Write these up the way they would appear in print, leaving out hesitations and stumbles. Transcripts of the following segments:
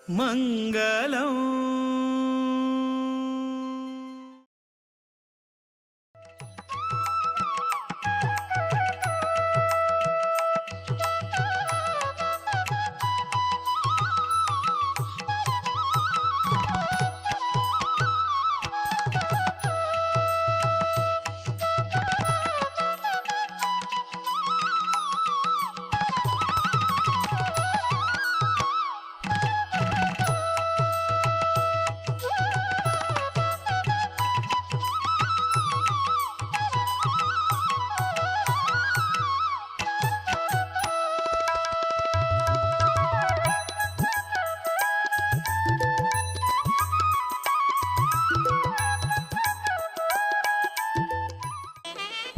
मंगलम.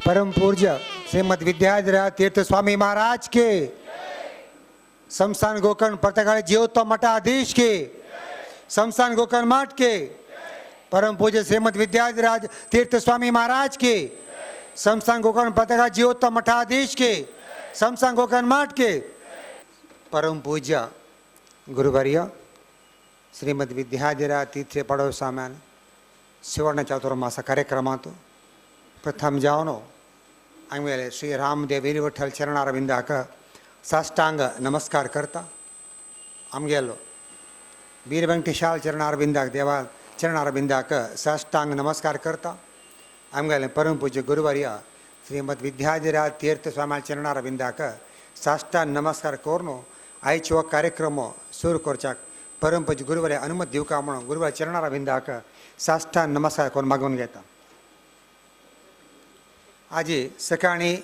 परम पूज्य श्रीमद विद्याधीराज तीर्थ स्वामी महाराज के, समस्थान गोकर्ण पर्तगाली जीवोत्तम मठाधीश के, समस्थान गोकर्ण मठ के, परम पूज्य श्रीमद विद्याधीराज तीर्थ स्वामी महाराज के, समस्थान गोकर्ण पर्तगाली जीवोत्तम मठाधीश के, समस्थान गोकर्ण मठ के, परम पूज्य गुरुवर्य श्रीमद विद्याधीराज तीर्थ पड़ो स्वाम्यान सुवर्ण चातुर्मास कार्यक्रमात प्रथम जावनो आंगेले श्री रामदेव वीरविठ्ठल चरणारविंदाक साष्टांग नमस्कार करता आमगेलो वीरवेंकटेशाल चरणारविंदाक देवा चरणारविंदाक साष्टांग नमस्कार करता आमगेले परम पूज्य गुरुवर्य श्रीमद विद्याधीराज तीर्थ स्वामी चरणारविंदाक साष्टांग नमस्कार कोरनो आयचो कार्यक्रम सुरू करचाक परम पूज्य गुरुवर्य अनुमती दिवं का म्हणून गुरुवर्य चरणारविंदाक साष्टांग नमस्कार करून मागून घेता. आज सकाळी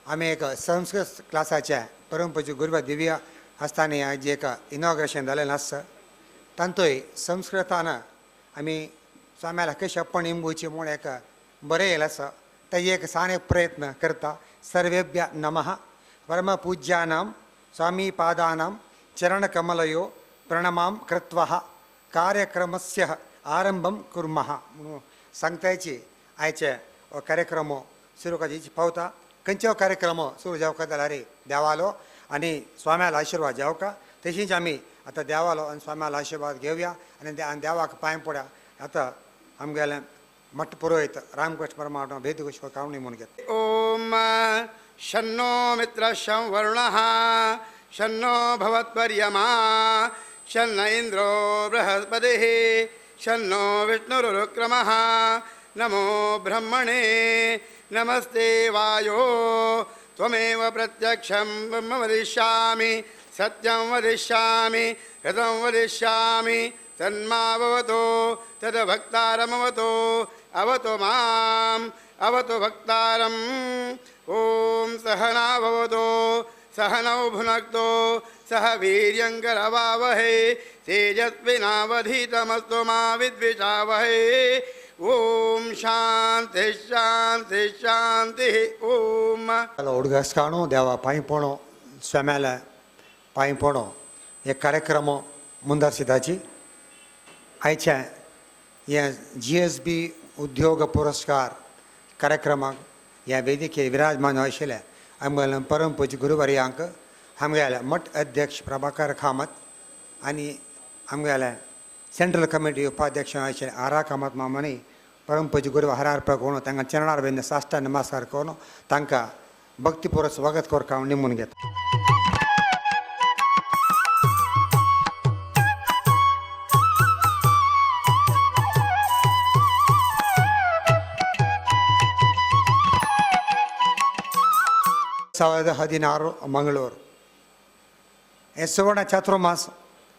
आम्ही एक संस्कृत क्लासाच्या परमपूज्य गुरुवा दिव्य हस्ताने आज एक इनॉग्रेशन जालेलें आसा. तांतूय संस्कृतान आमी स्वाम्याला कशें आपण इमूची म्हूण एक बरें येयलें आसा. ताजे एक सान एक प्रयत्न करता. सर्वेभ्य नमः. परमपूज्यानां स्वामी पादानां चरणकमलयो प्रणमां कृत्वा कार्यक्रमस्य आरंभं कुर्मः म्हणून सांगतायची आयचे कार्यक्रम सुरू करची पावता. खंयचो कार्यक्रम सुरू जावका जाल्यार देवालो आनी स्वाम्याला आशिर्वाद जावका. तशीच आमी आतां देवालो आनी स्वाम्याला आशिर्वाद घेवया आनी देवाक पांय पडया. आतां आमगेले मठ पुरोहित रामकृष्ण परमात्मा भेदघोष कावणी म्हणून घेता. ओम शन्नो मित्र संवर्णः शन्नो भवत्पर्यमा शन्न इंद्रो बृहस्पतिः शन्नो विष्णुरुक्रमः नमो ब्रह्मणे नमस्ते वायो त्वमेव प्रत्यक्षं ब्रह्म वदिष्यामि सत्यं वदिष्यामि ऋतं वदिष्यामि तन्मावतो तद्भक्तारमवतो अवतो माम् अवतो भक्तारम्. ॐ सहना भवतो सहनौ भुनक्तो सह वीर्यङ्करवावहै तेजस्विनावधीतमस्तु मा विद्विषावहै. ओम शांति शांति शांति. ओम ಹುಡುಗಸ್ ಕಾಣು ದೇವ ಪಾಯಿ ಪೋಣೋ ಸ್ವಾಮ್ಯಾಲ ಪಾಯಿ ಪೋಣೋ एक कार्यक्रम ಮುಂದರ್ಸಿದಾಚಿ आयच्या या GSB उद्योग पुरस्कार कार्यक्रम या वेदिके विराजमान आशिल्ले आमगेले परम पूज्य गुरुवर्यांक आमगेले मठ अध्यक्ष प्रभाकर कामत आनी आमगेले सेंट्रल कमिटी उपाध्यक्ष आशिल्ले आरा कामत मामणी परम पूज्य गुरु हरार्पण करून तांकां चरणार बेंद साष्टांग नमस्कार करून तांकां भक्तीपूर्वक स्वागत करता निमून घेता. मंगळूर हे सुवर्ण चातुर्मास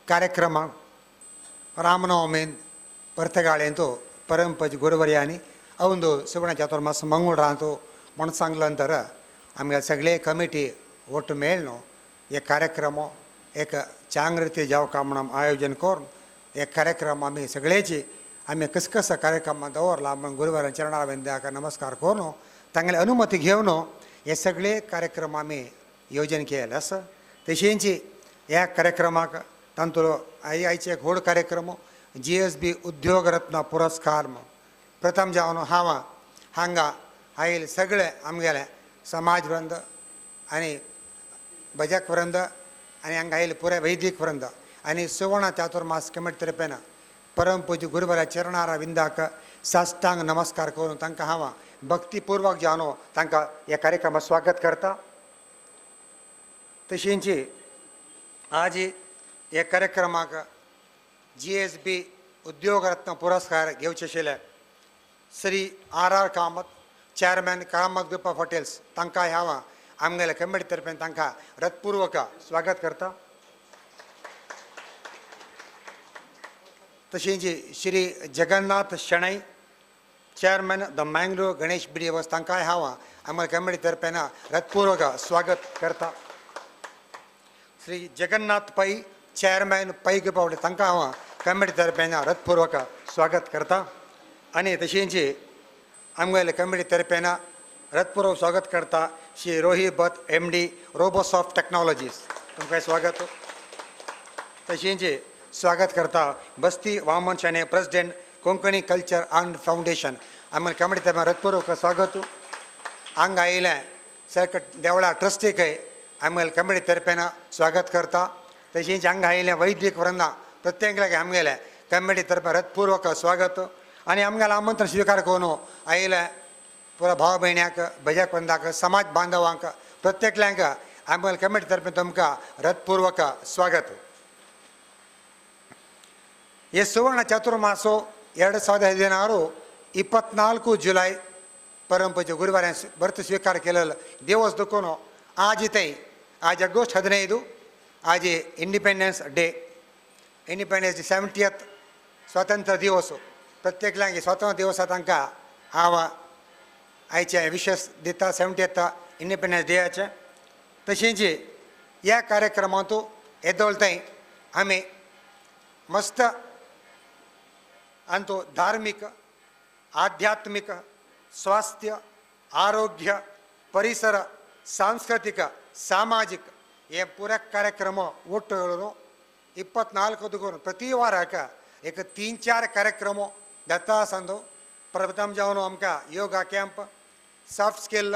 कार्यक्रम रामनवमीन पर्तगाळेंतू परम पूज्य गुरुवर्यांनी अवंदु सुवर्ण चातुर्मास मंगळूर राहतो म्हणून सांगलं नंतर आमगे सगळे कमिटी ಒಟ್ಟು ಮೇಲ್ನು एक कार्यक्रम एक चांगरीती जावका म्हणून आयोजन करून एक कार्यक्रम आम्ही सगळेची आम्ही कसकस कार्यक्रम दवरला म्हणून गुरुवार चरणार वेंद्याक नमस्कार करून तांगेले अनुमती घेवन हे सगळे कार्यक्रम आम्ही योजन केले आसा. तशेंची ह्या कार्यक्रमाक तांतूलो आयचे एक व्हड कार्यक्रम GSB उद्योग रत्न पुरस्कार प्रथम जावन हांगा आयिल्ले सगळे आमगेले समाज वृंद आनी भजक वृंद आनी हांगा आयिल्ले पुरे वैदीक वृंद आणि सुवर्ण चातुर्मास कमिटी तर्फेन परमपूज्य गुरुवरा चरणारा विंदाक साष्टांग नमस्कार करून तांकां हांव भक्तीपूर्वक जावन तांकां ह्या कार्यक्रमात स्वागत करता. तशेंच आज ह्या कार्यक्रमाक GSB उद्योग रत्न पुरस्कार घेवचे आशिल्ले Shri RR Kamat chairman Kamat group of hotels तांकां हांव आमगेल्या कमिटी तर्फेन तांकां हृदयपूर्वक स्वागत करता. तशेंच श्री जगन्नाथ शणै चेअरमॅन द मंगळूर गणेश बिडिवस तांकांय हांव आमगेल्या कमिटी तर्फेन हृदयपूर्वक स्वागत करता. श्री जगन्नाथ पै चेअरमॅन पै ग्रुप ऑफ हॉटेल्स तांकां हांव कमिटी तर्फेन हृदयपूर्वक स्वागत करता. आनी तशेंच आमगेल्या कमिटी तर्फेन हृदयपूर्वक स्वागत करता Shri Rohit Bhat MD Robosoft technologies तुमकां स्वागत. तशेंच स्वागत करता Basti Vaman Shenoy president Konkani culture and foundation आमगे कमिटी तर्फे हृदयपूर्वक स्वागत. हांगा आयिल्ले सर्कट देवळा ट्रस्टीकय आमगे कमिटी तर्फेन स्वागत करता. तशेंच हांगा आयिल्ले वैदिक वृंदा प्रत्येकाक आमगेले कमिटी तर्फे हृदयपूर्वक स्वागत. आनी आमगेलें आमंत्रण स्वीकार करून आयिल्ले पुरा भाव भयण्याक भजक वृंदाक समाज बांधवांक प्रत्येकल्यांक आमगे कमिटी तर्फे तुमकां हृदयपूर्वक स्वागत. ये सुवर्ण चतुर्मासो 2016 24 जुलै परमपूज्य गुरुवार व्रत स्वीकार केलेलो दिवस दुखून आज आज ऑगस्ट 15 आज independence day independence day 70th स्वातंत्र्य दिवस प्रत्येकल्यांक स्वातंत्र्य दिवसा तांकां हांव आयचे विशेष दिता 70th इंडिपेंडन्स डेचे. तशेंच ह्या कार्यक्रमांत येदोळताय आमी मस्त अंतु धार्मिक आध्यात्मिक स्वास्थ्य आरोग्य परिसर सांस्कृतिक सामाजिक ये पूरा कार्यक्रम ಒಟ್ಟು 24 प्रति वाराक एक 3-4 कार्यक्रम जाता आसंदो. प्रथम जावन आमकां yoga camp soft skill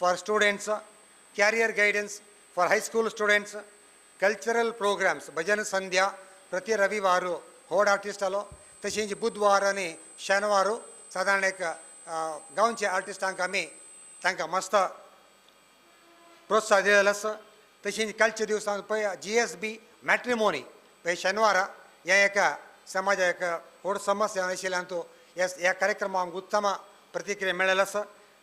for students career guidance for high school students cultural programs भजन संध्या प्रति रविवार होड आर्टिस्टालो. तशेंच बुधवार आनी शेनवार सादारण एक गांवचे आर्टिस्टांक आमी तांकां मस्त प्रोत्साहन दिलेलो आसा. तशेंच कालच्या दिवसांत पळय GSB मॅट्रिमोनी पळय शेनवारा ह्या एका समाजा एक व्हड समस्या आशिल्ल्यान तूं ह्या कार्यक्रमाक उत्तम प्रतिक्रिया मेळ्ळेलो आसा.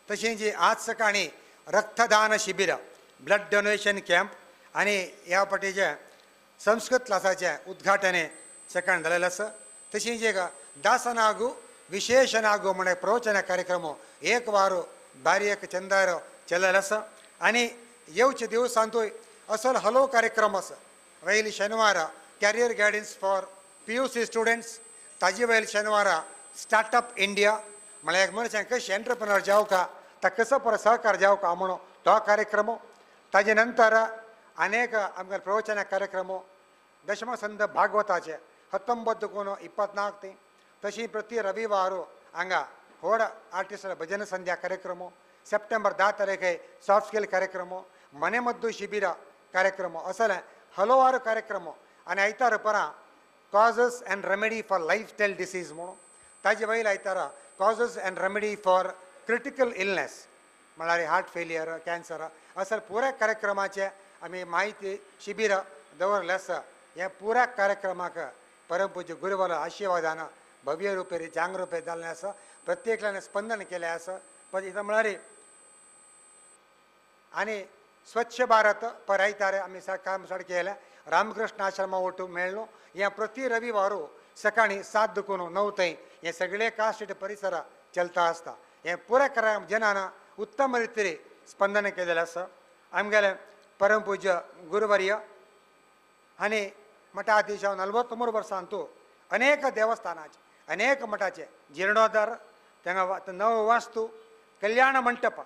तशेंच आज सकाळी रक्तदान शिबीर ब्लड डोनेशन कॅम्प आनी ह्या फाटीचे संस्कृत क्लासाचें उद्घाटन सकाळी जालेलें आसा. तशेंच एक दासनागू विशेषनागू म्हण प्रवचन कार्यक्रम एक वार बारीक चंदार चल्लेलो आसा. आनी येवचे दिवसांतूय असो हलो कार्यक्रम आसा. वयली शेनवारा career guidance for PUC students ताजे वयले शेनवारा स्टार्टअप इंडिया म्हळ्यार एक मनशान कशें एंटरप्रेनर जावका ताका कसो पर सहकार जावका म्हणून तो कार्यक्रम. ताजे नंतर अनेक आमगे प्रवचन कार्यक्रम दशमसंद भागवताचे 19-24 ते तशी प्रति रविवार हांगा व्हड आर्टिस्ट भजन संध्या कार्यक्रम सप्टेंबर 10 तारीखे सॉफ्ट स्किल कार्यक्रम मने मद्दू शिबिर कार्यक्रम असले हलवार कार्यक्रम. आनी आयतार परां causes end remedy for lifestyle disease म्हणून ताजे वयले आयतारा causes end remedy for critical illness म्हळ्यार हार्ट फेलियर कॅन्सर असले पुऱ्या कार्यक्रमाचे आमी माहिती शिबिर दवरलें आसा. ह्या पुऱ्या कार्यक्रमाक परमपूज्य गुरुवार आशिर्वादान भव्य रुपे चांग रुपे जाल्लें आसा. प्रत्येकान स्पंदन केलें आसा. पण इथं म्हळ्यार आनी स्वच्छ भारत परायतारे आमी काम स्टार्ट केलें. रामकृष्ण आश्रमा वटू मेळ्ळो. हें प्रति रविवार सकाळी 7-9 थंय हे सगळे कास्ट परिसर चलता आसता. हें पुऱ्या जनान उत्तम रितीन स्पंदन केलेलें आसा. आमगेले परमपूज्य गुरुवर्य आनी मठाधीश 43 वर्सांतू अनेक देवस्थानाचे अनेक मठाचे जीर्णोद्धार त्यांना नव वास्तू कल्याण मंटप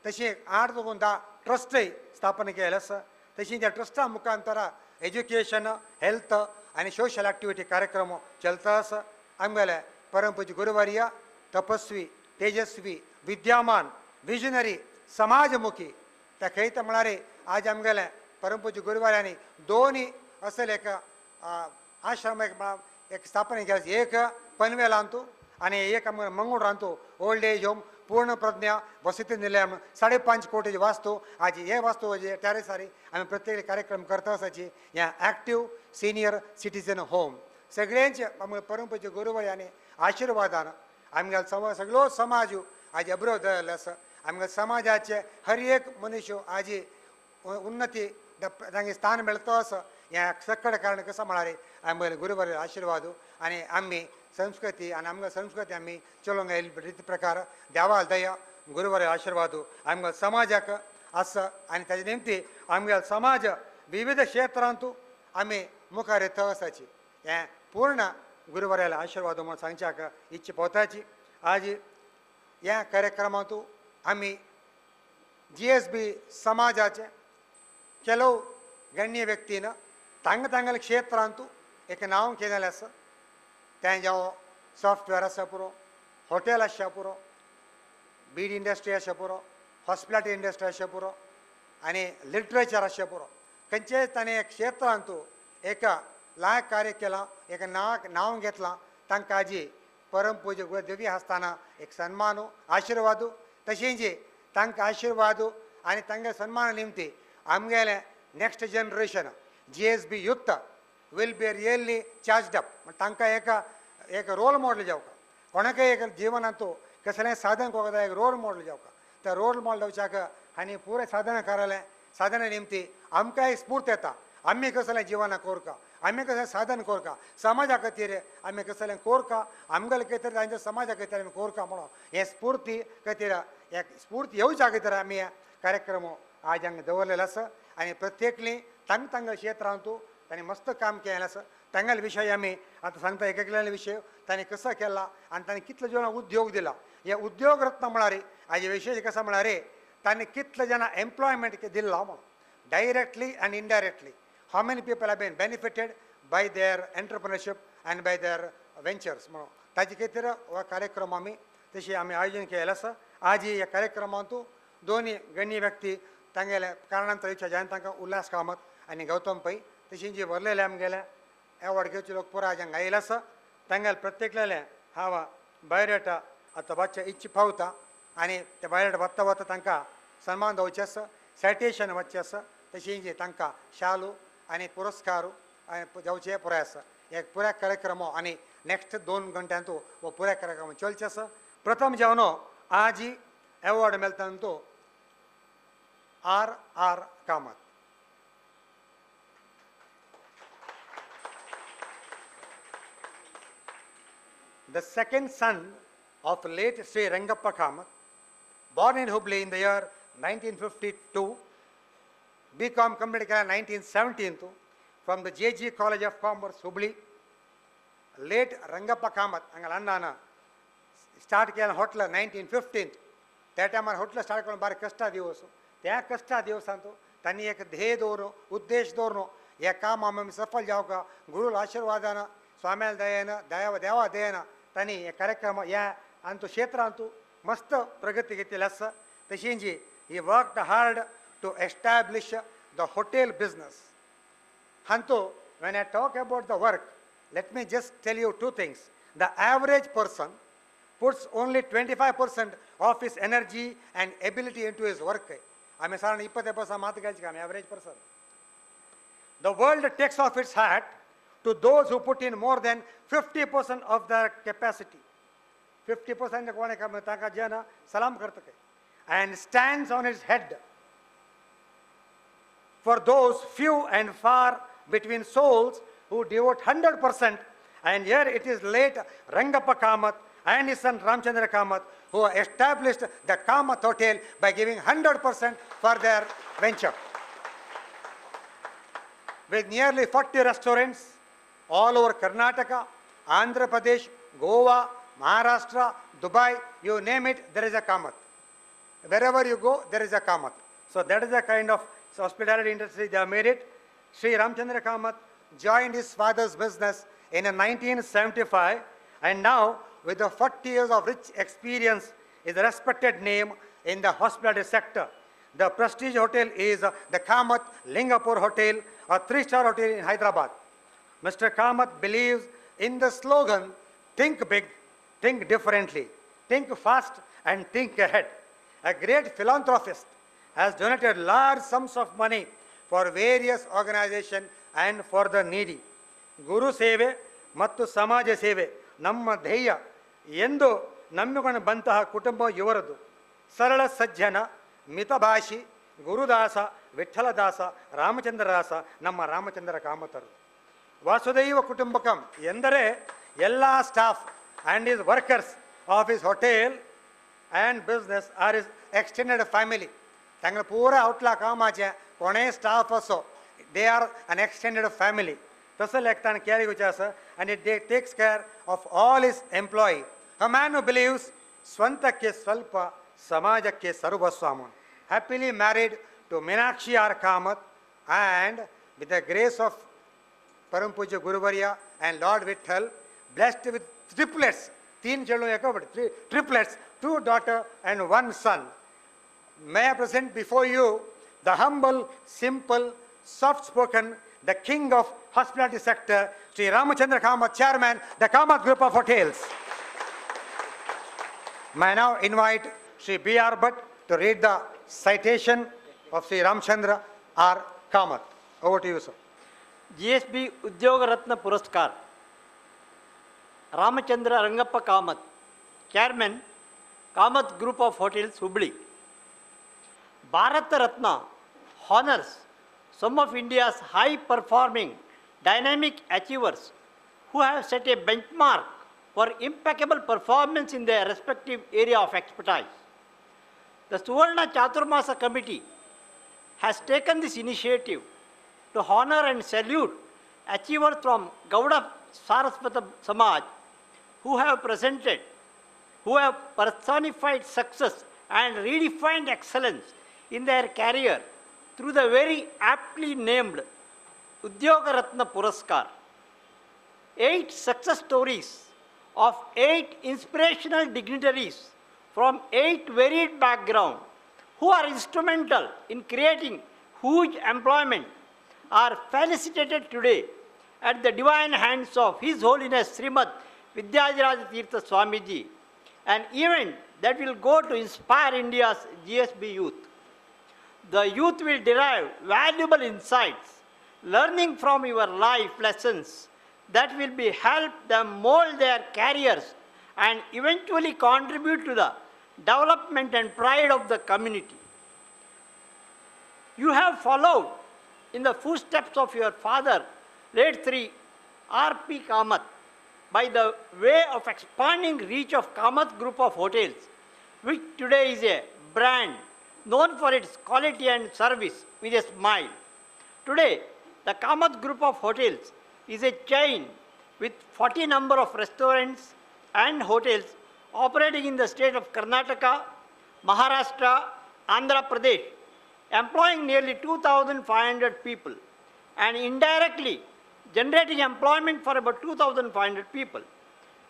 तशी 8-10 ट्रस्टय स्थापन केलेले आसा. तशी त्या ट्रस्टा मुखांतर एज्युकेशन हेल्थ आनी सोशल एक्टिविटी कार्यक्रम चलता आसा. आमगेले परमपूज्य गुरुवर्य तपस्वी तेजस्वी विद्यामान विजनरी समाजमुखी त्या खंयत म्हळ्यार आज आमगेले परमपूज्य गुरुवर्यांनी दोन्ही असले एक आश्रम एक स्थापने केली. एक पनवेल आणतो आणि एक मंगळूर आणतो. ओल्ड एज होम, पूर्ण प्रज्ञा वसति निलय 5.5 कोटी वास्तू. आज हे वास्तू त्यारे सारी आम्ही प्रत्येक कार्यक्रम करता असायची. या ॲक्टिव्ह सिनियर सिटीजन होम सगळ्यांचे परंपरेचे गुरुवारी आणि आशीर्वादानं आमगे सगळो समाज आज अब्रो जालें आसा. आमगे समाजाचे हर एक मनुष्य आज उन्नती तांगे स्थान मेळतो असं या सक्कड कारण कसं म्हणारे आमगे गुरुवारी आशीर्वाद आणि आम्ही संस्कृती आणि आमगे संस्कृती आम्ही चलोंग रीती प्रकार देवाल दया गुरुवारी आशीर्वाद आमगे समाजाक असं आणि त्याच्या निमती आमगे समाज विविध क्षेत्रांतू आम्ही मुखार येत असाची. हे पूर्ण गुरुवाऱ्याला आशीर्वाद म्हणून सांगच्याक इच्छा पोवताची. आज या कार्यक्रमातून आम्ही GSB समाजाचे ಕೆಲವು गण्य व्यक्तीनं तांगल्या क्षेत्रांतू एक नाव केलेलं असं. त्यांच्या सॉफ्टवेअर आसा पुरो, हॉटेल आसच्या पुरो, बीड इंडस्ट्री आसच्या पुरो, हॉस्पिटॅलिटी इंडस्ट्री आसच्या पुरो आणि लिटरेचर आसच्या पुरो. खंयचेच ताणें एक क्षेत्रांतू एक लायक कार्य केला, एक नाव घेतला. तांकां आजी परमपूज्य देवी आसतना एक सन्मान आशीर्वाद तशेंच तांकां आशीर्वाद आणि तांगे सन्मान निमती आमगेले next generation GSB youth will be really charged up. तांकां एक रोल मॉडल जावका. कोणाकय एक जिवनांतू कसलें साधन कोता एक रोल मॉडल जावका. त्या रोल मॉडल जावच्याक आनी पुरे साधन करालें साधना निमती आमकां एक स्फूर्त येता. आम्ही कसलें जिवना कोरका, आम्ही कसलें साधन कोरका, समाजा खातीर आम्ही कसलें कोरका, आमगेले कितें तांच्या समाजा खातीर आमी कोरका म्हणून हे स्फूर्ती खातीर एक स्फूर्ती येवच्या खातीर आमी हे कार्यक्रम आज हांगा दवरलेलो आसा. आणि प्रत्येकली तांग क्षेत्रांतू तांणी मस्त काम केलें आसा. तांगेले विशय आमी आतां सांगता एकलेले विशय तांणी कसो केला आनी तांणी कितले जाणां उद्योग दिला. हे उद्योग रत्न म्हणारे हाजे विशेश कसो म्हणारे तांणी कितले जाणां एम्प्लॉयमेंट दिला म्हणून directly end indirectly. How many people have been benefited by their entrepreneurship and by their ventures म्हणून ताजे खातीर हो कार्यक्रम आमी तशी आमी आयोजन केलें आसा. आज ह्या कार्यक्रमांतू दोन्ही गण्य व्यक्ती तांगेले कारणांतरीच्या ज्यान तांकां उल्हास कामत आनी गौतम पै तशी जी व्हरलेले आमगेले एवॉर्ड घेवचे लोक पुरो आज हांगा आयिल्ले आसा. तांगेले प्रत्येकलेले हांव बायोडेटा आतां वाचचे इच्छा पावता आनी ते बायोडेटा वता वता तांकां सन्मान दवरचें आसा, सायटेशन वचचें आसा. तशी तांकां शालू आणि पुरस्कार जावचे पुराय आसा. एक पुऱ्या कार्यक्रम आणि नेक्स्ट 2 घंट्यांतू वो पुऱ्या कार्यक्रम चलचे आसा. प्रथम जेवण आज एवॉर्ड मेळटा तो R Kamat. The second son of late Sri Rangappa Kamath, born in Hubli in the year 1952, BCom completed in 1917 from the JG College of Commerce, Hubli. Late Rangappa Kamath, Angalana, start kelan hotel 1915. That time hotel start kelan bare kasta divosu. त्या कष्टा दिवसांतू त्यांनी एक ध्येय दवरून उद्देश दवरून हे काम आमी सफल जावका गुरू आशीर्वादानं स्वाम्याल दयेनं देवा दयेनं त्यांनी हे कार्यक्रम ह्या अंतू क्षेत्रांतू मस्त प्रगती घेतलेली आसा. तशीच he worked hard to establish the hotel business. हांतू when I talk about the work, let me just tell you 2 things. The average person puts only 25% of his energy and ability into his work. आम्ही साधारण 20% मात घ्यायची का आम्ही average person. The world takes off its hat to those who put in more than 50% of their capacity. 50% कोण आहे का ताका जे ना सलाम करतं काय and stands on its head for those few and far between souls who devote 100%. And here it is late Rangappa Kamath and his son Ramchandra Kamath who established the Kamath Hotel by giving 100% for their venture. With nearly 40 restaurants all over Karnataka, Andhra Pradesh, Goa, Maharashtra, Dubai, you name it, there is a Kamath. Wherever you go, there is a Kamath. So that is the kind of hospitality industry they have made it. Sri Ramchandra Kamath joined his father's business in 1975 and now with the 40 years of rich experience is a respected name in the hospitality sector. The prestige hotel is the Kamath Lingapur Hotel, a 3-star hotel in Hyderabad. Mr. Kamath believes in the slogan, think big, think differently, think fast and think ahead. A great philanthropist has donated large sums of money for various organizations and for the needy. ಗುರು ಸೇವೆ ಮತ್ತು ಸಮಾಜ ಸೇವೆ ನಮ್ಮ ಧ್ಯೇಯ ಎಂದು ನಂಬಿಕೊಂಡು ಬಂತಹ ಕುಟುಂಬ ಇವರದು. ಸರಳ ಸಜ್ಜನ, ಮಿತಭಾಷಿ, ಗುರುದಾಸ, ವಿಠ್ಠಲದಾಸ, ರಾಮಚಂದ್ರದಾಸ ನಮ್ಮ ರಾಮಚಂದ್ರ ಕಾಮತರು. ವಾಸುದೈವ ಕುಟುಂಬಕಂ ಎಂದರೆ ಎಲ್ಲ staff and his workers of his hotel and business or his extended family. തങ്ങൾ പൂര ഔട്ട്ലാ കാമാച്ച കൊണേ staff അസോ they are an extended family. Tasal ektan carry vichasa and it takes care of all his employee. A man who believes swantakke swalpa samajakke sarvaswaman. Happily married to Meenakshi R. Kamath and with the grace of Param Pujya Guruvarya and Lord Vitthal, blessed with triplets. Triplets, 2 daughters and 1 son. May I present before you the humble, simple, soft-spoken, the king of hospitality sector, Sri Ramachandra Kamath, Chairman, the Kamath Group of Hotels. May I now invite Sri B.R. Bhatt to read the citation of Sri Ramchandra R. Kamath. Over to you, sir. GSB Udyoga Ratna Puraskar. Ramachandra Rangappa Kamath, Chairman, Kamath Group of Hotels, Hubli. Bharat Ratna honors some of India's high-performing, dynamic achievers who have set a benchmark for impeccable performance in their respective area of expertise. The Suvarna Chaturmas Committee has taken this initiative to honor and salute achievers from Gauda Saraswata Samaj who have personified success and redefined excellence in their career through the very aptly named Udyoga Ratna Puraskar. 8 success stories of 8 inspirational dignitaries from 8 varied backgrounds who are instrumental in creating huge employment are felicitated today at the divine hands of His Holiness Shreemad Vidyadhiraj Swamiji, an event that will go to inspire India's GSB youth. The youth will derive valuable insights, learning from your life lessons that will be help them mold their careers and eventually contribute to the development and pride of the community. You have followed in the footsteps of your father, late Sri R.P. Kamath, by the way of expanding reach of Kamath Group of Hotels, which today is a brand known for its quality and service with a smile. Today, the Kamath Group of Hotels is a chain with 40 number of restaurants and hotels operating in the state of Karnataka, Maharashtra, Andhra Pradesh, employing nearly 2,500 people and indirectly generating employment for about 2,500 people.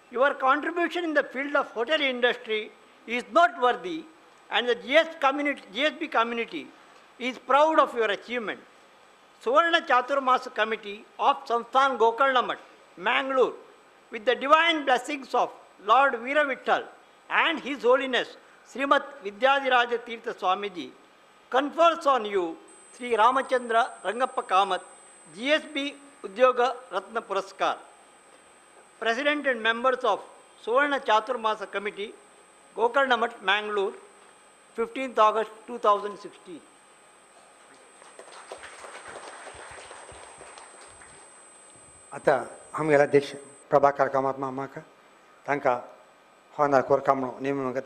Your contribution in the field of hotel industry is noteworthy, and the GSB community is proud of your achievement. Suvarna Chaturmas Committee of Samsthan Gokarn, Mangaluru, with the divine blessings of Lord Veera Vitthal and His Holiness Srimad Vidyadhiraj Swamiji, confers on you Sri Ramachandra Rangappa Kamath, GSB Udyoga Ratna Puraskar. President and members of Suvarna Chaturmas Committee, Gokarn, Mangaluru, 15th August 2016. आता आमगेला अध्यक्ष प्रभाकर कामत मामा का तांका होणार कोरकामणो नेमणूक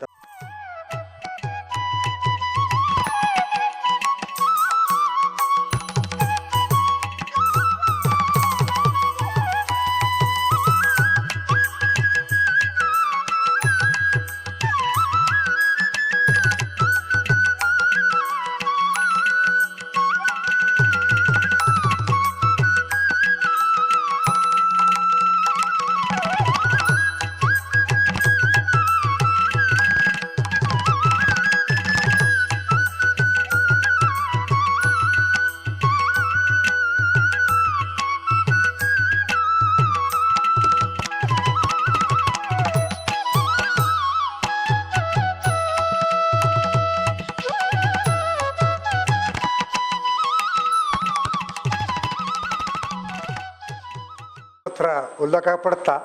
मात्र उल्लेख पडता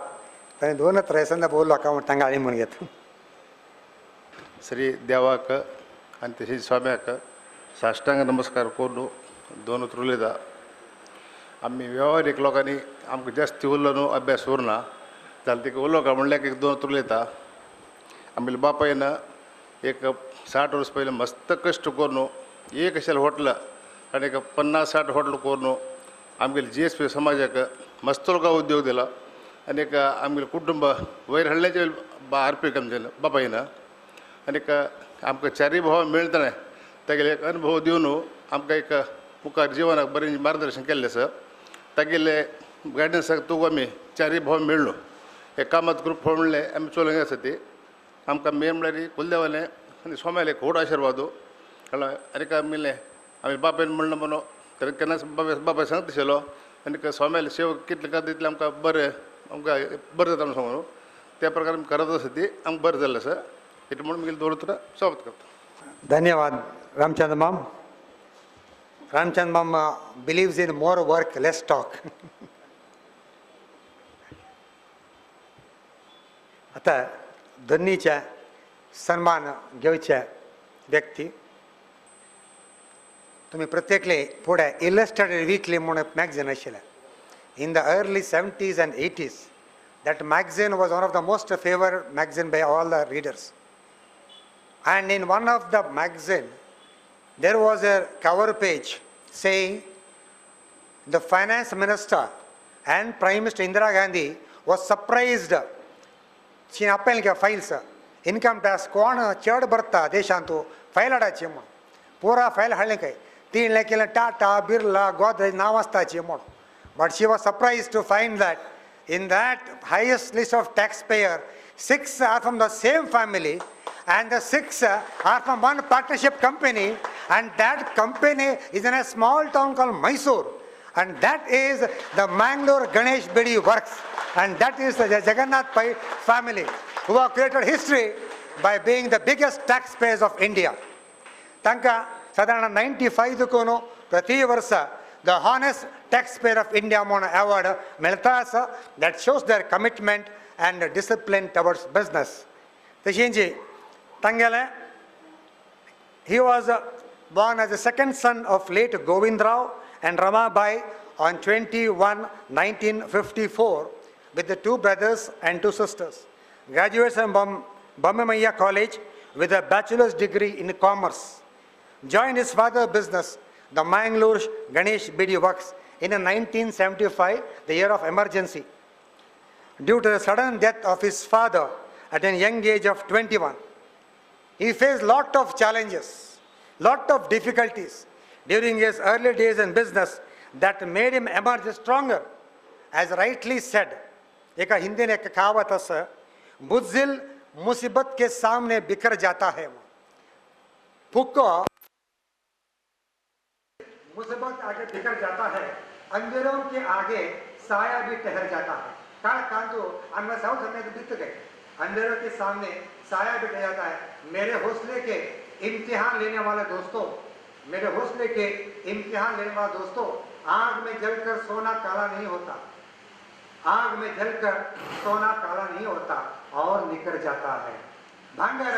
पण 2-3 बोललो का टांगाळी म्हणून घेत श्री देवाक आणि तशी स्वाम्याक साष्टांग नमस्कार करून दोन उतरलेदा आम्ही व्यावहारिक लोकांनी आमकां जास्ती उरलो न्हू अभ्यास उरना जाल्यार तिका उरलो का म्हणल्यार एक 2 उतरलेता आमगे बापायन एक 60 वर्स पयलीं मस्त कश्ट करून एक अशें हॉटेल आनी एक 50-60 हॉटेल करून आमगे GSB समाजाक मस्तोलगा उद्योग दिला आनी एक आमगे कुटुंब वयर हाडल्याचे आरपीक आमचे बापायन आनी आमकां 4 भाव मेळटले तागेले एक अनुभव दिवन आमकां एक मुखार जिवनाक बरें मार्गदर्शन केल्लें आसा तागेले गायडन्साक तुका आमी 4 भाव मेळ्ळो एक कामत ग्रूप म्हणलें आमी चलोवंक आसा ती आमकां मेन म्हणल्यार कुलदेवालें आनी स्वाम्याले खोड आशिर्वाद आनी आमी आमी बापायन म्हणलो म्हणून तर केन्ना बापाय सांगता आशिल्लो आनी स्वाम्याले सेवा कितले कर तितलें आमकां बरें जाता म्हणून सांगून त्या प्रकार आमी करत आसा ती आमकां बरें जाल्लें आसा हें म्हणून मुगेली 2 उतरां स्वागत करता. धन्यवाद रामचंद्र माम. रामचंद्र माम believes in more work, less talk. आता दोन्हीच्या सन्मान घेवच्या व्यक्ती तुम्ही प्रत्येकले पुढे इलस्ट्रेटेड वीकली म्हणून मॅगझीन आशिल्लें. In the early 70s and 80s, that magazine was one of the most favored magazine by all the readers. And in one of the magazine, there was a cover page saying the finance minister and Prime Minister Indira Gandhi was surprised. She appelled K files income tax कौन चढ़ बढ़ता देशांतो file अड़ाची मो पूरा file हल्ले के 3 लाख के टाटा बिरला गोदरेज नावस्ता ची मो. But she was surprised to find that in that highest list of taxpayer, 6 are from the same family and the 6 are from one partnership company, and that company is in a small town called Mysore, and that is the Mangaluru Ganesh Bedi Works, and that is the Jagannath Pai family who have created history by being the biggest taxpayers of India. Tanka sadharana 95 kono prati varsa the honest taxpayer of India Mona award Meltasa, that shows their commitment and discipline towards business. Tashinji Tangale, he was born as the second son of late Govindrao and Ramabai on 21/1954 with the 2 brothers and 2 sisters. Graduates from Bombay College with a bachelor's degree in commerce. Joined his father's business, the Mangaluru Ganesh Bedi Works, in 1975, the year of emergency. Due to the sudden death of his father at a young age of 21, he faced lot of challenges, lot of difficulties during his early days in business that made him emerge stronger. As rightly said, एक हिंदी ने एक कहावत है, बुज़िल मुसीबत के सामने बिखर जाता है, फुक्को मुसीबत आगे बिखर जाता है, अंधेरों के आगे साया भी ठहर जाता है. काल कांतो अन्य सब समय तो बीत गए, अंधेरों के सामने साया भी ठहर जाता है. मेरे हौसले के इम्तिहान लेने वाले दोस्तों, मेरे हौसले के इम्तिहान लेने वाले दोस्तों, आग में जलकर सोना काला नहीं होता, आग में जलकर सोना काला नहीं होता और निकल जाता है. भांगर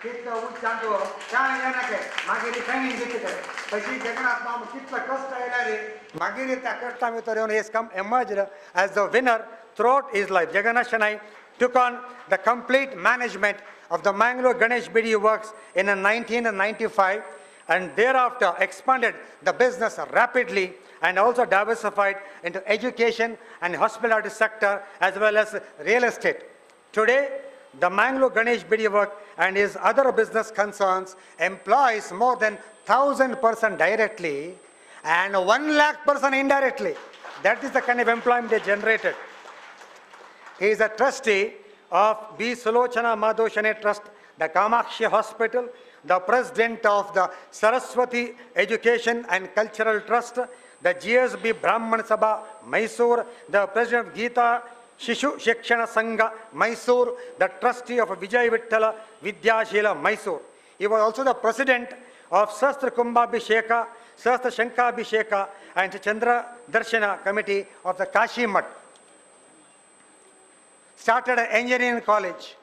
कितना उच्चांतो क्या जाना के मागेरी कहीं नहीं दिखते पशी जगन्नाथ माम कितना कष्ट है रे मागेरी तकरता में तो he has come emerged as the winner throughout his life. Jagannath Shanai took on the complete management of the Mangaluru Ganesh Bedi Works in 1995 and thereafter expanded the business rapidly and also diversified into education and hospitality sector as well as real estate. Today, the Mangaluru Ganesh Bedi Work and his other business concerns employs more than 1,000 persons directly and 1 lakh persons indirectly. That is the kind of employment they generated. He is a trustee of B. Sulochana Madhoshane Trust, the Kamakshi Hospital, the president of the Saraswati Education and Cultural Trust, the GSB Brahman Sabha, Mysore, the president of Gita Shishu Shikshana Sangha, Mysore, the trustee of Vidyadhiraj Vidyashila, Mysore. He was also the president of Sastra Kumbhabhisheka, Sastra Shankhabhisheka and Chandra Darshana Committee of the Kashi Mutt. started an engineering college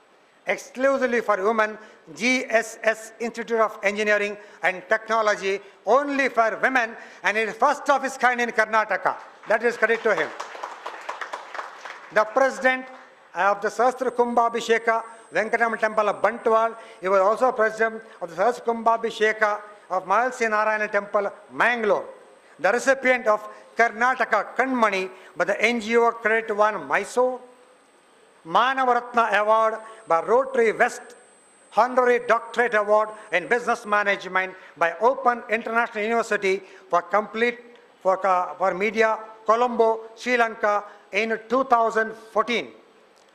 exclusively for women, GSS Institute of Engineering and Technology, only for women, and it is first of its kind in Karnataka. That is credit to him. The president of the Sahasra Kumbhabhisheka Venkatama Temple of Bantwal, he was also president of the Sahasra Kumbhabhisheka of Mahalsi Narayana Temple, Mangalore. The recipient of Karnataka Kanmani by the NGO Credit One, Mysore. Manava Ratna Award by Rotary West, Honorary Doctorate Award in Business Management by Open International University for Media, Colombo, Sri Lanka in 2014.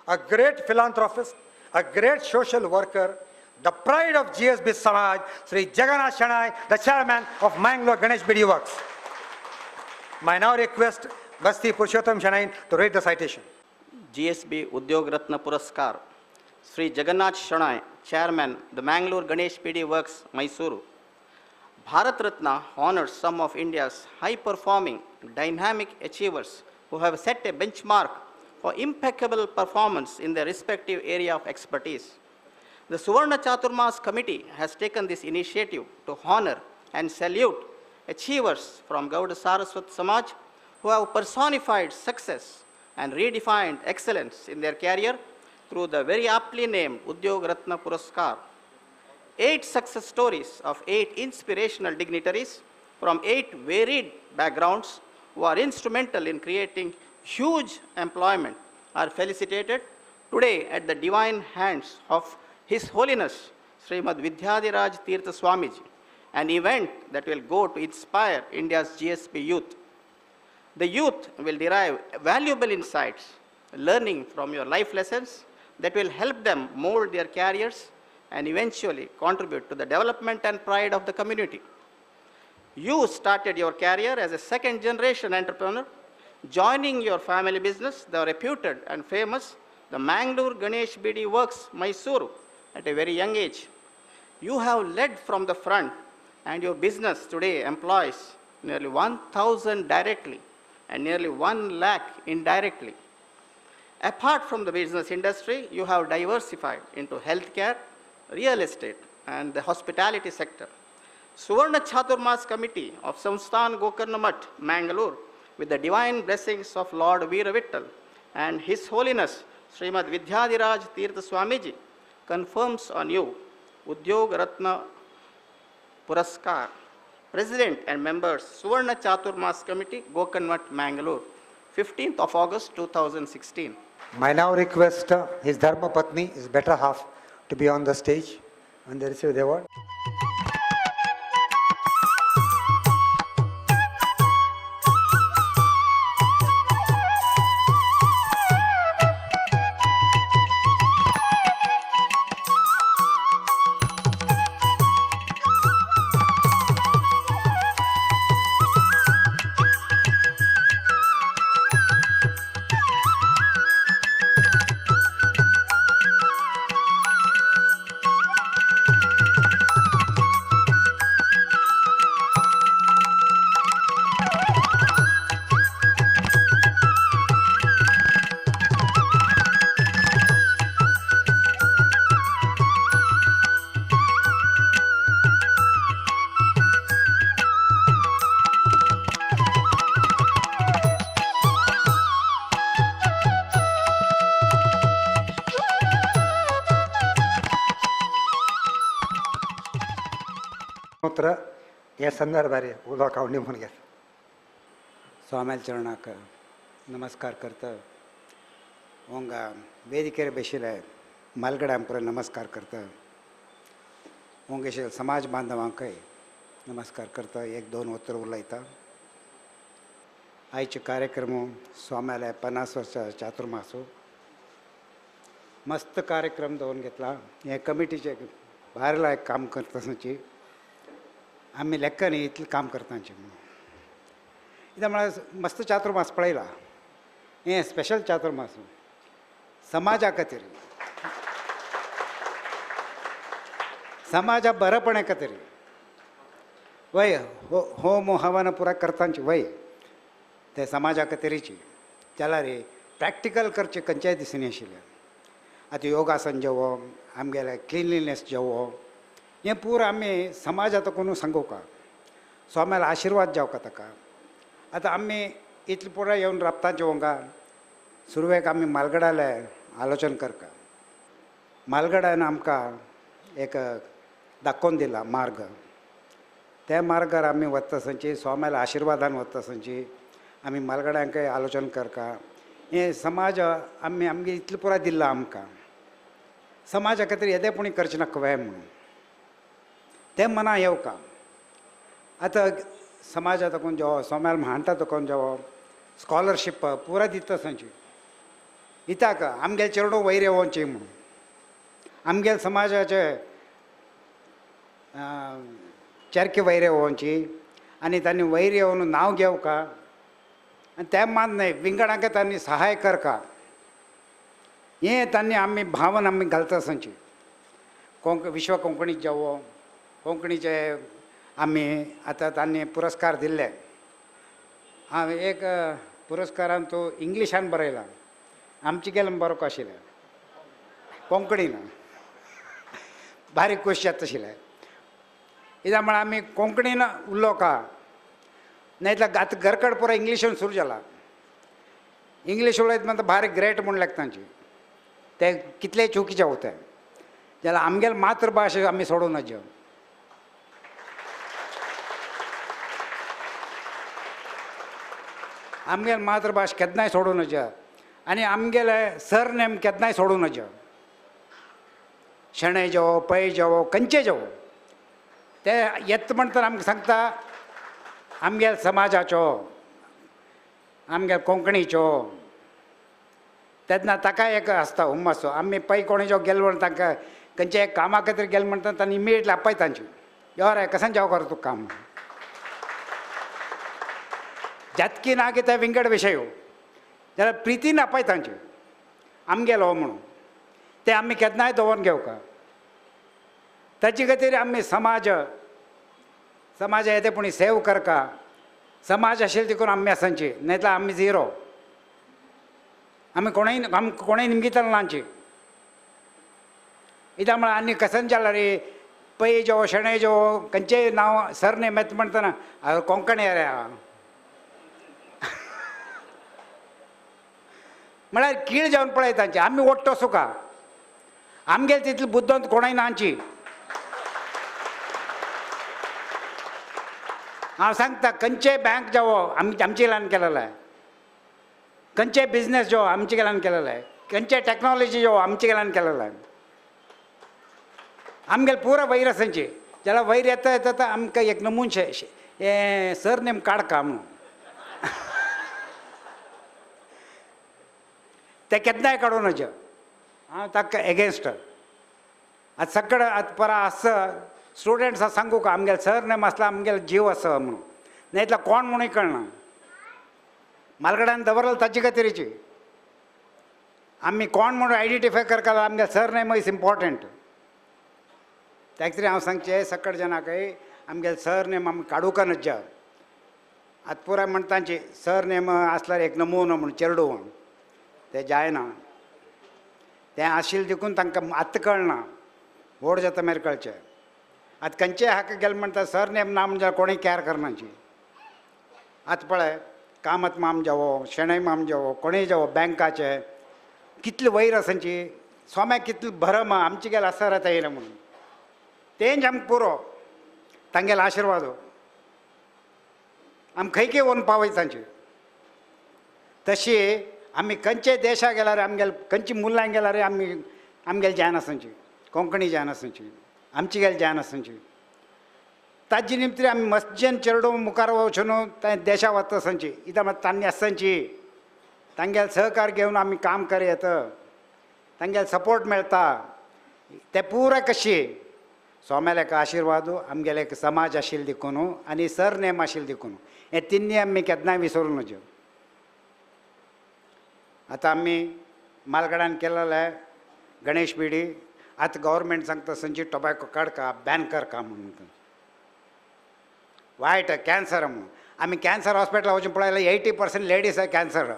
A great philanthropist, a great social worker, the pride of GSB Samaj, Sri Jagannath Shanai, the chairman of Mangalore Ganesh BD Works. I now request Basti Purushottam Shanai to read the citation. GSB Udyoga Ratna Puraskar, Sri Jagannath Shanai, Chairman, the Mangaluru Ganesh PD Works, Mysuru. Bharat Ratna honors some of India's high-performing, dynamic achievers who have set a benchmark for impeccable performance in their respective area of expertise. The Suvarna Chaturmas committee has taken this initiative to honor and salute achievers from Gauda Saraswat Samaj who have personified success and redefined excellence in their career through the very aptly named Udyoga Ratna Puraskar. 8 success stories of 8 inspirational dignitaries from 8 varied backgrounds who are instrumental in creating huge employment are felicitated today at the divine hands of His Holiness Shreemad Vidyadhiraj Tirtha Swamiji, an event that will go to inspire India's GSB youth. The youth will derive valuable insights, learning from your life lessons that will help them mold their careers and eventually contribute to the development and pride of the community. You started your career as a second-generation entrepreneur, joining your family business, the reputed and famous, the Mangaluru Ganesh BD Works, Mysuru, at a very young age. You have led from the front, and your business today employs nearly 1,000 directly and nearly 1 lakh indirectly. Apart from the business industry, you have diversified into healthcare, real estate, and the hospitality sector. Suvarna Chaturmas Committee of Samsthan Gokarn, Mangaluru, with the divine blessings of Lord Veeravittal and His Holiness Shreemad Vidyadhiraj Tirtha Swamiji, confirms on you Udyoga Ratna Puraskar. President and members, Suvarna Chaturmas Committee, Gokarn, Mangaluru, 15th of August 2016. I now request his Dharma Patni, his better half, to be on the stage when they receive the award. या संदर्भ आहे उलवा कावणी म्हणून घ्या स्वामी चरणाक नमस्कार करता ओंगा वेदिकेर बेशिले मालगड्यांपुर नमस्कार करता ओंगेशे समाज बांधवांकय नमस्कार करता 1-2 उत्तर उलयता आयचे कार्यक्रम स्वाम्याले 50 वर्सां चातुर्मासो मस्त कार्यक्रम दवरून घेतला हे कमिटीचे भायरला एक काम करताची आम्ही लेक्क न्ही इतलें काम करतांचे म्हणून इदा म्हळ्यार मस्त चातुर्मास पळयला हें स्पेशल चातुर्मास समाजा खातीर समाजा बरेपणा खातीर वय होम हवन पुरा करतांची वय ते समाजा खातीरची जाल्यार प्रॅक्टिकल करचे खंयच्याय दिसून आशिल्लें आतां योगासन जेवो आमगेले क्लिनलीनेस जेवो हें पुरो आमी समाजांत कोणू सांगू का स्वाम्याल आशिर्वाद जावका ताका आतां आमी इतले पुरो येवन राबता जेवंका सुरवेक आमी म्हालगडाले आलोचन करता म्हालगडान आमकां एक दाखोवन दिला मार्ग त्या मार्गार आमी वता थंयची स्वाम्याल आशिर्वादान वता थंयची आमी म्हालगड्यांकय आलोचन करता हें समाज आमी आमगे इतलें पुरो दिला आमकां समाजा खातीर येदेपणी करचें ना कवें म्हणून तें मना येवका आतां समाजा तकून जेवो सोम्याल म्हाणटा तकून जेवो स्कॉलरशीप पुरा दिता थंयची इताक आमगेल चेडूं वयर येवची म्हणून आमगेल समाजाचे चरके वयर येवची आनी तांणी वयर येवन नांव घेवका आनी तें मात न्हय विंगडांक तांणी सहाय करका हें तांणी आमी भावन आमी घालता थंयची विश्व कोंकणी जेवो कोंकणीचे आमी आतां तांणी पुरस्कार दिल्ले हांव एक पुरस्कारान तूं इंग्लिशान बरयला आमचे गेलें बरोवंक आशिल्लें कोंकणीन बारीक क्वेश्चन तशिल्लें कित्याक म्हळ्यार आमी कोंकणीन उलोवका नाहीतर आतां घरकड पुरो इंग्लिशीन सुरू जाला इंग्लीश उलयता म्हणटा बारीक ग्रेट म्हूण लागता तांची ते कितलेय चुकीचे वता जाल्यार आमगेले मातृभाशा आमी सोडूं नजो आमगेले मातृभाशा केन्नाय सोडूं नजो आनी आमगेले सरनेम केन्नाय सोडूं नजो शेणै जेवो पै जेवो खंयचे जेवो ते येता म्हणटा आमकां सांगता आमगेल समाजाचो आमगेल कोंकणीचो तेन्ना ताका एक आसता हुम्मासो आमी पै कोणीचो गेलो म्हण तांकां खंयचे कामा खातीर गेले म्हणटा तांणी इमिडिएटली आपय तांची यो रे कसान जाव कर तूं काम जातकी ना की ते विंगड विशय जाल्यार प्रितीन आपय तांचे आमगेलो हो म्हणून ते आमी केन्नाय दवरून घेवका ताचे खातीर आमी समाज येदेपणी सेव करका समाज आशिल्ली देखून आमी आसांची नाहीतर आमी झिरो आमी कोणूय निमगितल नाची कित्याक म्हळ्यार आनी कसन जाल्यार रे पै जेवो शेणै जेवो खंयचेय नांव सरनेम येता म्हणटना कोंकणी रे म्हळ्यार कीळ जावन पळय तांची आमी ओडटो सुका आमगेले तितली बुद्दंत कोणूय नाची हांव सांगता खंयचेय बँक जावो आमचे कडल्यान केलेलो आहे खंयचेय बिजनेस जो आमचे कडल्यान केलेलो आहे खंयचेय टॅक्नॉलॉजी जो आमचे कडल्यान केलेलो आहे आमगेले पुरो वयर आसांची जाल्यार वयर येता येता आमकां एक नमुनशे हे सरनेम काडका म्हणून ते केन्नाय काडूं नजो हांव ताका एगेन्स्ट आतां सकड आतां परां आसा स्टुडंट्सां सांगू का आमगेले सरनेम आसला आमगेलो जीव आसा म्हणून नाहीतर कोण म्हणून कळना म्हालगड्यान दवरला ताचे खातीरची आमी कोण म्हणून आयडेंटिफाय करता आमगेले सरनेम इज इम्पॉर्टंट त्या खातीर हांव सांगचें सकड जाणाकय आमगेले सरनेम आमी काडूंक नजा आतां पुराय म्हणटाची सरनेम आसल्यार एक नमुनो म्हणून चेडूं म्हूण तें जायना तें आशिल्लें देखून तांकां आत्तां कळना व्हड जाता मागीर कळचें आतां खंयचेय हाका गेले म्हणटा सरनेम ना म्हणजे कोणूय कॅर करनाची आतां पळय कामत माम जावो शेणै माम जावो कोणूय जावो बँकाचे कितले वयर आसांची सोम्याक कितले भरम आमचे गेले आसा रावता येयना म्हणून तेंच आमकां पुरो तांगेलो आशिर्वाद आमी खंय खंय व्हरून पावय तांचे तशी आमी खंयचेय देशाक गेल्यार आमगेले खंयची मुलांक गेल्यार आमी आमगेले जायन आसांची कोंकणी जायन आसांची आमची गेले जायन आसांची ताजे निमतान आमी मस्जन चेडूं मुखार वचून त्या देशा वता आसांची कित्याक मात तांणी आसांची तांगेले सहकार घेवन आमी काम करयत तांगेले सपोर्ट मेळटा ते पुराय कशी सोम्याले एक आशिर्वाद आमगेले एक समाज आशिल्लो देखून आनी सरनेम आशिल्लो देखून हे तिनी आमी केन्नाय विसरूं नजो आतां आमी म्हालगड्यान केलेले गणेश पिडी आतां गव्हर्मेंट सांगता संची टोबॅको काडका बॅन करका म्हणून वायट कॅन्सर म्हणून आमी कॅन्सर हॉस्पिटलां वचून पळयलें 80% लेडीज आहा कॅन्सर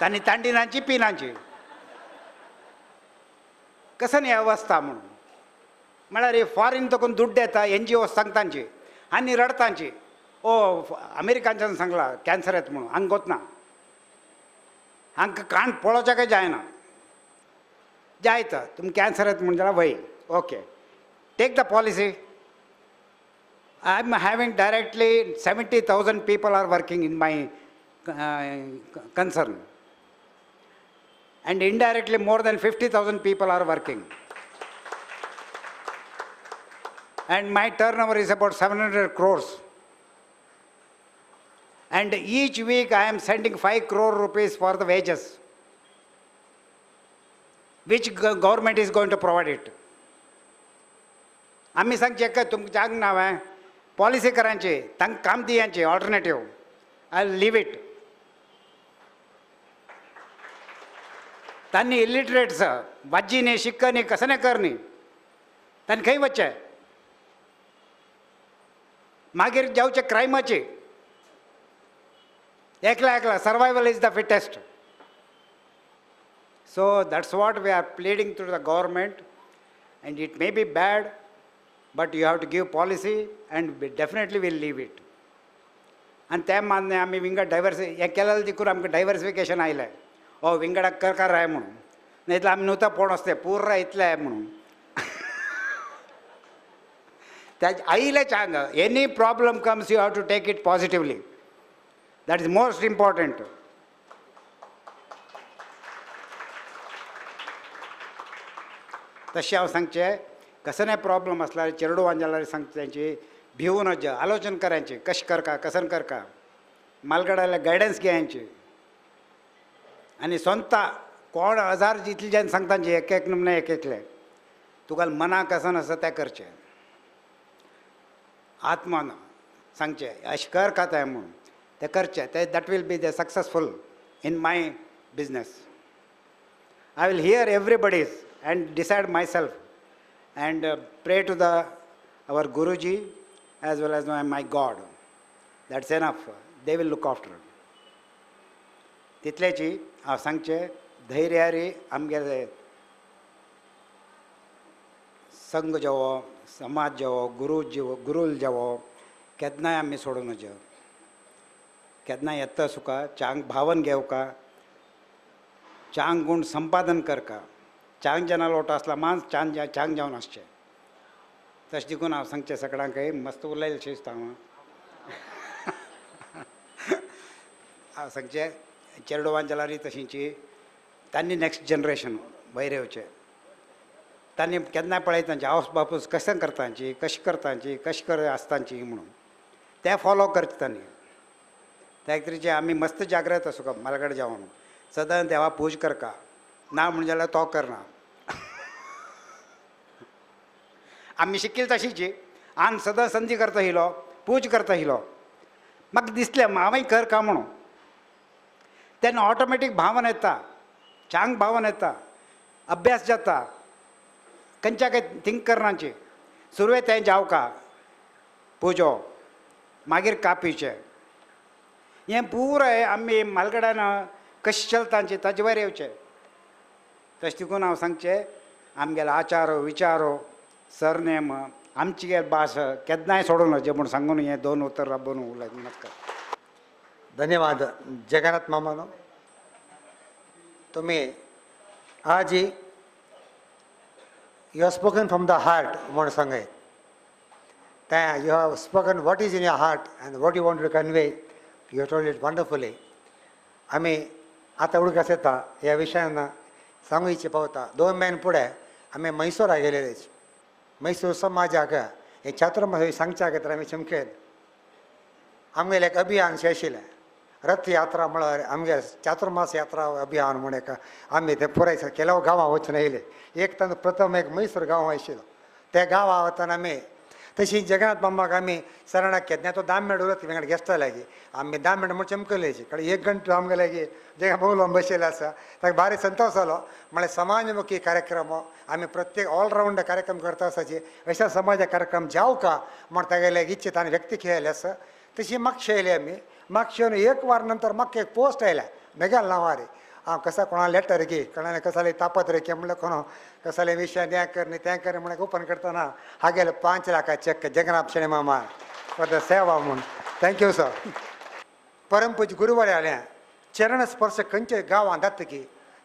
तांणी तांडिनाची पिनाची कसं नाही अवस्था म्हणून म्हळ्यार हे फॉरीन तकून दुड्ड येता NGO सांगतांची आनी रडतांची ओ अमेरिकांच्यान सांगला कॅन्सर येता म्हणून हांगा गोतना हांकां काण पळोवचें जायना जायता तुमकां कॅन्सर येता म्हणून जाल्यार वय okay take the policy I am having directly 70,000 people are working in my concern and indirectly more than 50,000 people are working and my turnover is about 700 crores and each week I am sending 5 crore rupees for the wages which government is going to provide it. आम्ही सांगचे का तुमकां जाग नाव आहे policy करांची तांकां काम दियांचे alternative I leave it तांनी illiterates वाजी न्ही शिक्क न्ही कसं नाही कर न्ही तांणी खंय वच्चे मागीर जावचे क्रायमाचे एकला survival is the fittest so that's what we are pleading to the government and it may be bad but you have to give policy and we definitely will leave it and ते मान्य आम्ही विंगड diverse हे केलेलं देखून आमकां diversification आयलें ओ विंगडाक करकार आहे म्हणून नाही तर आमी नुता पोण असते पूर्र इतलें आहे म्हणून त्या आयले चांग any problem comes you have to take it positively that is most important तशें हांव सांगचें कसं नाही प्रॉब्लम असल्यार चेडू वांजाल्यार सांगचे भिवून वच आलोचन करायचे कशें करका कसन करका मालगडायला गायडन्स घेवयांची आनी स्वता कोण हजार जितले सांगतांचे एक नमने एकले तुका मना कसन आसा तें करचें आत्मान सांगचें अशें कर काय म्हणून तें करचें ते that will be the successful in my business I will hear everybody's and decide myself and pray to our Guruji as well as my God. That's enough. They will look after. तितलेची हांव सांगचें धैर्यारी आमगे संघ जेवो समाज जेवो गुरूल जेवो केन्नाय आमी सोडूं नजो केन्नाय येता सुका चांग भावन घेवका चांग गुण संपादन करका चांग जेन्ना लोटो आसला मांस चांग जावन आसचें तशें देखून हांव सांगचें सगळ्यांकय मस्त उलयलें शिस्त हांव सांगचें चेडू वांजलारी तशींची तांणी नॅक्स्ट जनरेशन वयर येवचें तांणी केन्नाय पळयतांची आवस बापूस कशें करतांची कशी करतांची कशी कर आसतांची म्हणून तें फॉलो करचें तांणी त्या तरेचे आमी मस्त जागृत आसूं मालगड जावन सदां देवा पूज करका ना म्हणजे जाल्यार तो करना आमी शिकिल्ली तशीची आन सदां संधी करता आयलो पूज करता आयलो म्हाका दिसलें हांवें कर का म्हणून तेन्ना ऑटोमॅटीक भावन येता चांग भावन येता अभ्यास जाता खंयच्या खंय थिंक करनाची सुरवें तें जावका पुजो मागीर कापीचें हें पुराय आमी मालगड्यान कशें चलतांची ताजे वयर येवचें तशें देखून हांव सांगचें आमगेलो आचारो विचारो सरनेम आमची गे भास केन्नाय सोडूं नजे म्हूण सांगून हें 2 उतर राबून उलय नमस्कार. धन्यवाद जगन्नाथ मामानो. तुम्ही आज you have spoken from the heart म्हूण सांगय तें you have spoken what is in your heart and what you want to convey you told it wonderfully. आमी आतां उडकास येता ह्या विशयान सांगू इच्छा पावता 2 महिने फुडें आमी मैसूरा गेलेले मैसूर समाजाक हे चातुर्मास सांगच्या खातीर आमी चमकेल आमगेलें एक अभियान शें आशिल्लें रथ यात्रा म्हळ्यार आमगे चातुर्मास यात्रा अभियान म्हण एक आमी तें पुराय केलो गांवां वचून येयले. एक तर प्रथम एक मैसूर गांव आशिल्लो त्या गांवां वतना आमी तशी जगन्नाथ मामाक आमी सराणाक केन्ना तो 10 मिनट उरत वेगळे गेस्ट लागी आमी 10 मिनट म्हण चमकलेची कारण 1 घंटो आमगे लागी जे बघलो बसयले आसा ताका भारी संतोष जालो. म्हळ्यार समाजमुखी कार्यक्रम आमी प्रत्येक ऑलरावंड कार्यक्रम करता आसाचे अशा समाज कार्यक्रम जाव का म्हण तागेले इच्छा ताणें व्यक्त केले आसा. तशी म्हाका शेयली आमी म्हाका शेवन 1 वार नंतर म्हाका एक पोस्ट आयल्या मेघाल नांवारी हांव कसा कोणा लेटर घे कोणाले कसाले तापत्र घे म्हणलं कोण कसाले विषय त्या कर न्ही तें कर म्हणून ओपन करतना हागेले 5 लाख चेक जगन्नाथ शेणे मामा फॉर द सेवा म्हणून थँक्यू सर. परमपूज गुरुवार आल्या चरण स्पर्श खंयचे गांवांत जाता की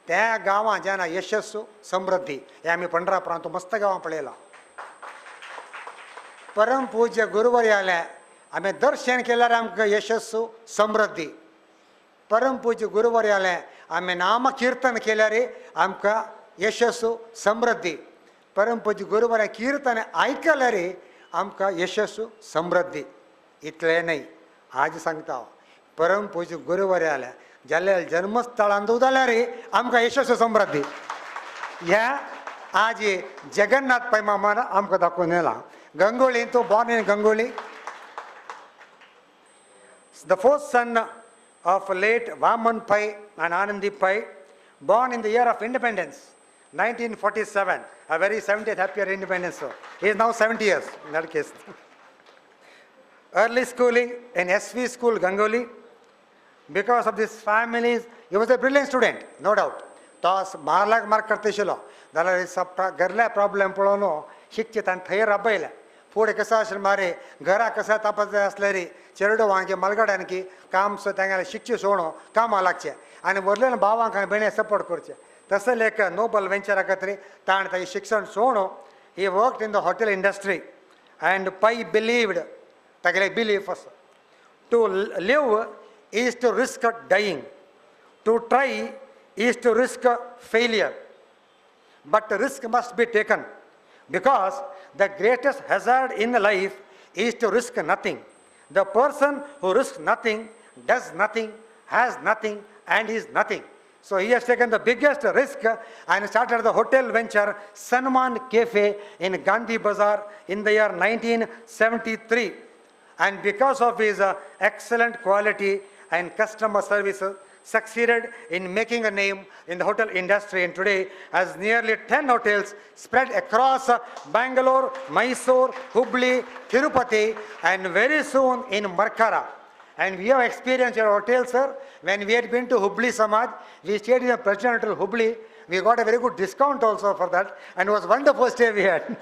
त्या गांवांत जेन्ना यशस्सू समृद्धी हे आमी पंढरापुरांत मस्त गांवां पळयलां. परम पूज्य गुरुवार आल्या आमी दर्शन केल्यार आमकां यशस्सू समृद्धी. परम पूज्य गुरुवार आल्या आमी नाम कीर्तन केल्यार आमकां यशस्सू समृद्धी. परम पूज्य गुरुवार कीर्तन आयकल्यार आमकां यशस्सू समृद्धी. इतलें न्हय आज सांगता हांव परम पूज्य गुरुवार आल्या जाल्यार जन्मस्थळांत जाल्यार आमकां यशस्वी समृद्धी. ह्या आज जगन्नाथ पै मामान आमकां दाखोवन येला. गंगोळी तो born in Gangolli, the fourth son of late Vaman Pai and Anandi Pai, born in the year of independence, 1947, a very 70th happy year independence. So he is now 70 years in that case. Early schooling in SV school, Gangoli. Because of this family, he was a brilliant student, no doubt. Tos marlag mark karte shilo. Dalar sab garla problem polono shikchit and thayer abbaila. पुढे कसा असेल मारे घरा कसा तापत असल्यारी चेरडो वांगे मलगड्यानकी काम so तेंगेले शिक्षे सोडो काम लागचे आनी वरलेले भावांक आनी भयणी सपोर्ट करचे. तसं लेक नोबल वेंचर आकत्री ताण ताई शिक्षण सोडो. He worked in the hotel industry and Pai believed, Tagale belief was, to live is to risk dying, to try is to risk failure, but risk must be taken, because the greatest hazard in life is to risk nothing. The person who risks nothing, does nothing, has nothing, and is nothing. So he has taken the biggest risk and started the hotel venture Sanman Cafe in Gandhi Bazaar in the year 1973. And because of his excellent quality and customer service, succeeded in making a name in the hotel industry, and today has nearly 10 hotels spread across Bangalore, Mysore, Hubli, Tirupati, and very soon in Markara. And we have experienced your hotel, sir. When we had been to Hubli Samaj, we stayed in the President Hotel Hubli. We got a very good discount also for that, and it was a wonderful stay we had.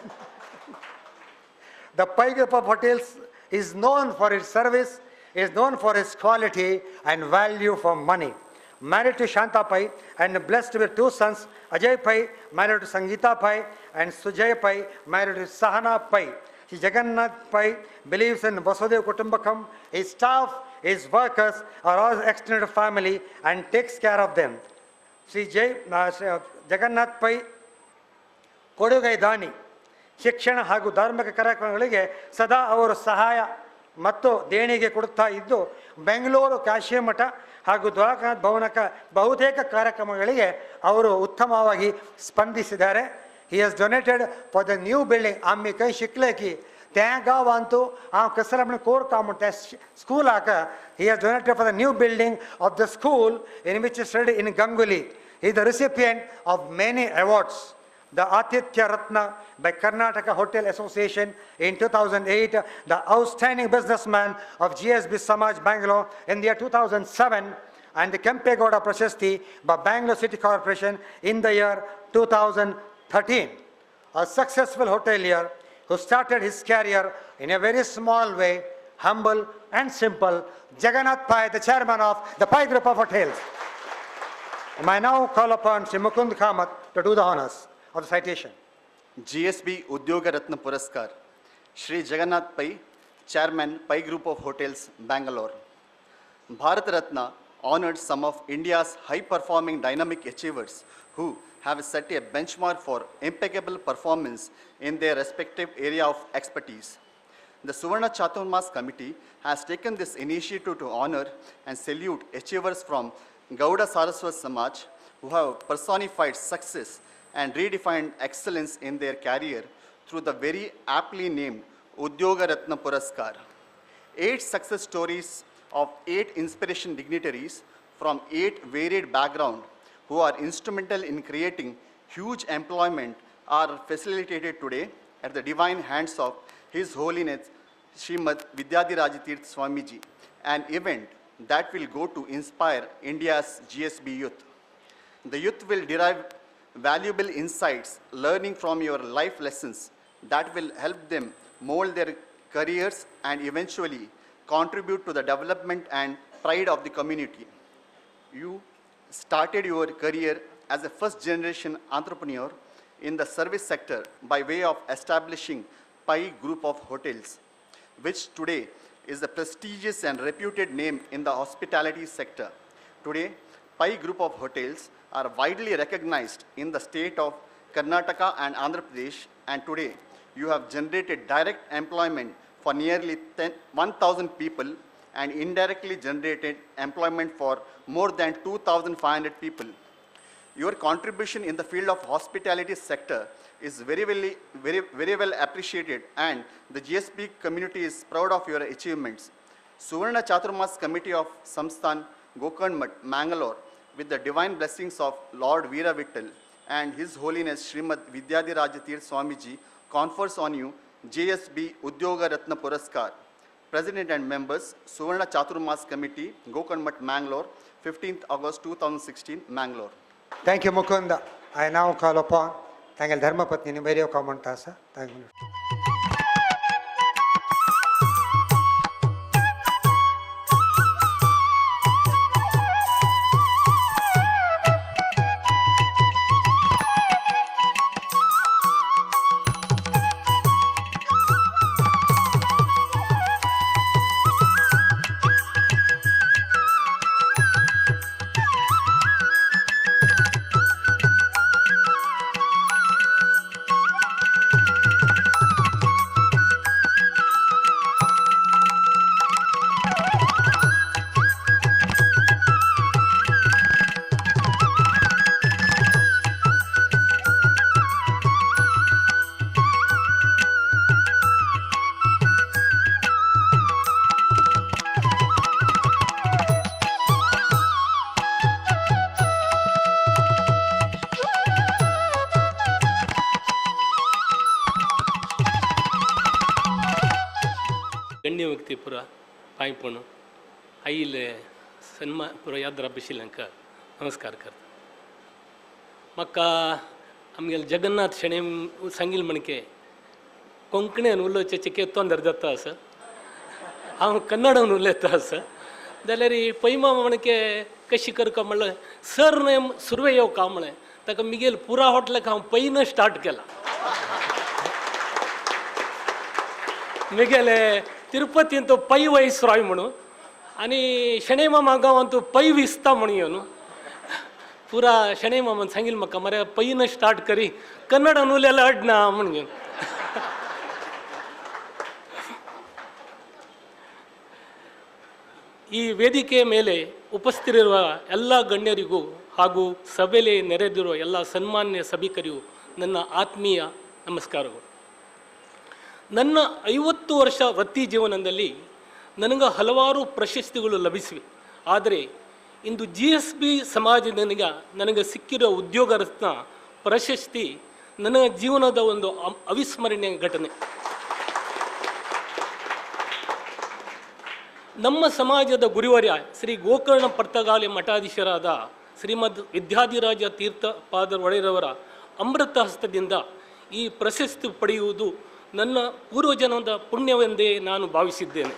The Pai Group of Hotels is known for its service, is known for its quality and value for money. Married to Shanta Pai and blessed with two sons, Ajay Pai, married to Sangeeta Pai, and Sujay Pai, married to Sahana Pai. Shri Jagannath Pai believes in Vasudeva Kutumbakam. His staff, his workers are all extended family and takes care of them. Shri Jagannath Pai ಕೊಡುಗೈ ದಾನಿ ಶಿಕ್ಷಣ ಹಾಗೂ ಧಾರ್ಮಿಕ ಕಾರ್ಯಕ್ರಮಗಳಿಗೆ ಸದಾ ಅವರು ಸಹಾಯ ಮತ್ತು ದೇಣಿಗೆ ಕೊಡುತ್ತಾ ಇದ್ದು ಬೆಂಗಳೂರು ಕಾಶಿ ಮಠ ಹಾಗೂ ದ್ವಾರಕಾನಾಥ ಭವನಕ ಬಹುತೇಕ ಕಾರ್ಯಕ್ರಮಗಳಿಗೆ ಅವರು ಉತ್ತಮವಾಗಿ ಸ್ಪಂದಿಸಿದ್ದಾರೆ. He has donated for the new building. आम्ही काही शिकले की त्या गावांतू हांव कसले म्हण कोरता म्हण त्या स्कूलाक. He has donated for the new building of the school in which he studied in Ganguli. He is the recipient of many awards. The Atithya Ratna by Karnataka Hotel Association in 2008, the outstanding businessman of GSB Samaj Bangalore in the year 2007, and the Kempegoda Prashasti by Bangalore City Corporation in the year 2013. A successful hotelier who started his career in a very small way, humble and simple, Jagannath Pai, the chairman of the Pai Group of Hotels. I now call upon Shri Mukund Kamath to do the honors of the citation. GSB Udyoga Ratna Puraskar, Shri Jagannath Pai, Chairman, Pai Group of Hotels, Bangalore. Bharat Ratna honored some of India's high-performing dynamic achievers who have set a benchmark for impeccable performance in their respective area of expertise. The Suvarna Chaturmas committee has taken this initiative to honor and salute achievers from Gauda Saraswat Samaj who have personified success and redefined excellence in their career through the very aptly named Udyoga Ratna Puraskar. 8 success stories of 8 inspiration dignitaries from 8 varied backgrounds who are instrumental in creating huge employment are facilitated today at the divine hands of His Holiness Shreemad Vidyadhiraj Swamiji, an event that will go to inspire India's GSB youth. The youth will derive valuable insights, learning from your life lessons that will help them mold their careers and eventually contribute to the development and pride of the community. You started your career as a first-generation entrepreneur in the service sector by way of establishing Pi Group of Hotels, which today is a prestigious and reputed name in the hospitality sector. Today, Pi Group of Hotels are widely recognized in the state of Karnataka and Andhra Pradesh, and today you have generated direct employment for nearly 1,000 people and indirectly generated employment for more than 2,500 people. Your contribution in the field of hospitality sector is very well appreciated, and the GSB community is proud of your achievements. Suvarna Chaturmas Committee of Samsthan, Gokarn, Mangalore, with the divine blessings of Lord Veera Vittal and His Holiness Shreemad Vidyadhiraj Swamiji, confers on you GSB Udyoga Ratna Puraskar. President and members, Suvarna Chaturmas Committee, Gokarn, Mangalore, 15th August 2016, Mangalore. Thank you, Mukunda. I now call upon Tangal Dharmapatni Nimerio Kamantasa. Thank you. गण्य व्यक्ति पूरा पाइपण आईले सन्मा पूरा याद बिशिलंक नमस्कार कर मक्का आमगे जगन्नाथ शनि संगील मनके कोंकणी उल्लोचे चिके तोंदर जाता अस हांव कन्नड उलयता अस जाल्यार पैमा मनके कशी करका म्हणलें सर नेम सुरवे येव का म्हणलें ताका मिगेल पुरा हॉटेलाक हांव पयन स्टार्ट केला मिगेले तिरुपती तो पै वयसराय म्हणून आनी शणै मामा गांवांत पै विस्ता म्हणून येवन पुरा शणै मामान सांगिल्लें म्हाका मरे पैन स्टार्ट करी कन्नडान उलयल्यार अडना म्हणून घेवन ಈ ವೇದಿಕೆ ಮೇಲೆ ಉಪಸ್ಥಿತರಿರುವ ಎಲ್ಲ ಗಣ್ಯರಿಗೂ ಹಾಗೂ ಸಭೆಯಲ್ಲಿ ನೆರೆದಿರುವ ಎಲ್ಲ ಸನ್ಮಾನ್ಯ ಸಭಿಕರಿಗೂ ನನ್ನ ಆತ್ಮೀಯ ನಮಸ್ಕಾರಗಳು. ನನ್ನ 50 ವರ್ಷ ವೃತ್ತಿ ಜೀವನದಲ್ಲಿ ನನಗೆ ಹಲವಾರು ಪ್ರಶಸ್ತಿಗಳು ಲಭಿಸಿವೆ. ಆದರೆ ಇಂದು GSB ಸಮಾಜದಿಂದ ನನಗೆ ಸಿಕ್ಕಿರೋ ಉದ್ಯೋಗ ರತ್ನ ಪ್ರಶಸ್ತಿ ನನ್ನ ಜೀವನದ ಒಂದು ಅವಿಸ್ಮರಣೀಯ ಘಟನೆ. ನಮ್ಮ ಸಮಾಜದ ಗುರುವರ್ಯ ಶ್ರೀ ಗೋಕರ್ಣ ಪರ್ತಗಾಲಿ ಮಠಾಧೀಶರಾದ ಶ್ರೀಮದ್ ವಿದ್ಯಾಧಿರಾಜ ತೀರ್ಥಪಾದ ಒಡೆಯರವರ ಅಮೃತ ಹಸ್ತದಿಂದ ಈ ಪ್ರಶಸ್ತಿ ಪಡೆಯುವುದು ನನ್ನ ಪೂರ್ವಜನದ ಪುಣ್ಯವೆಂದೇ ನಾನು ಭಾವಿಸಿದ್ದೇನೆ.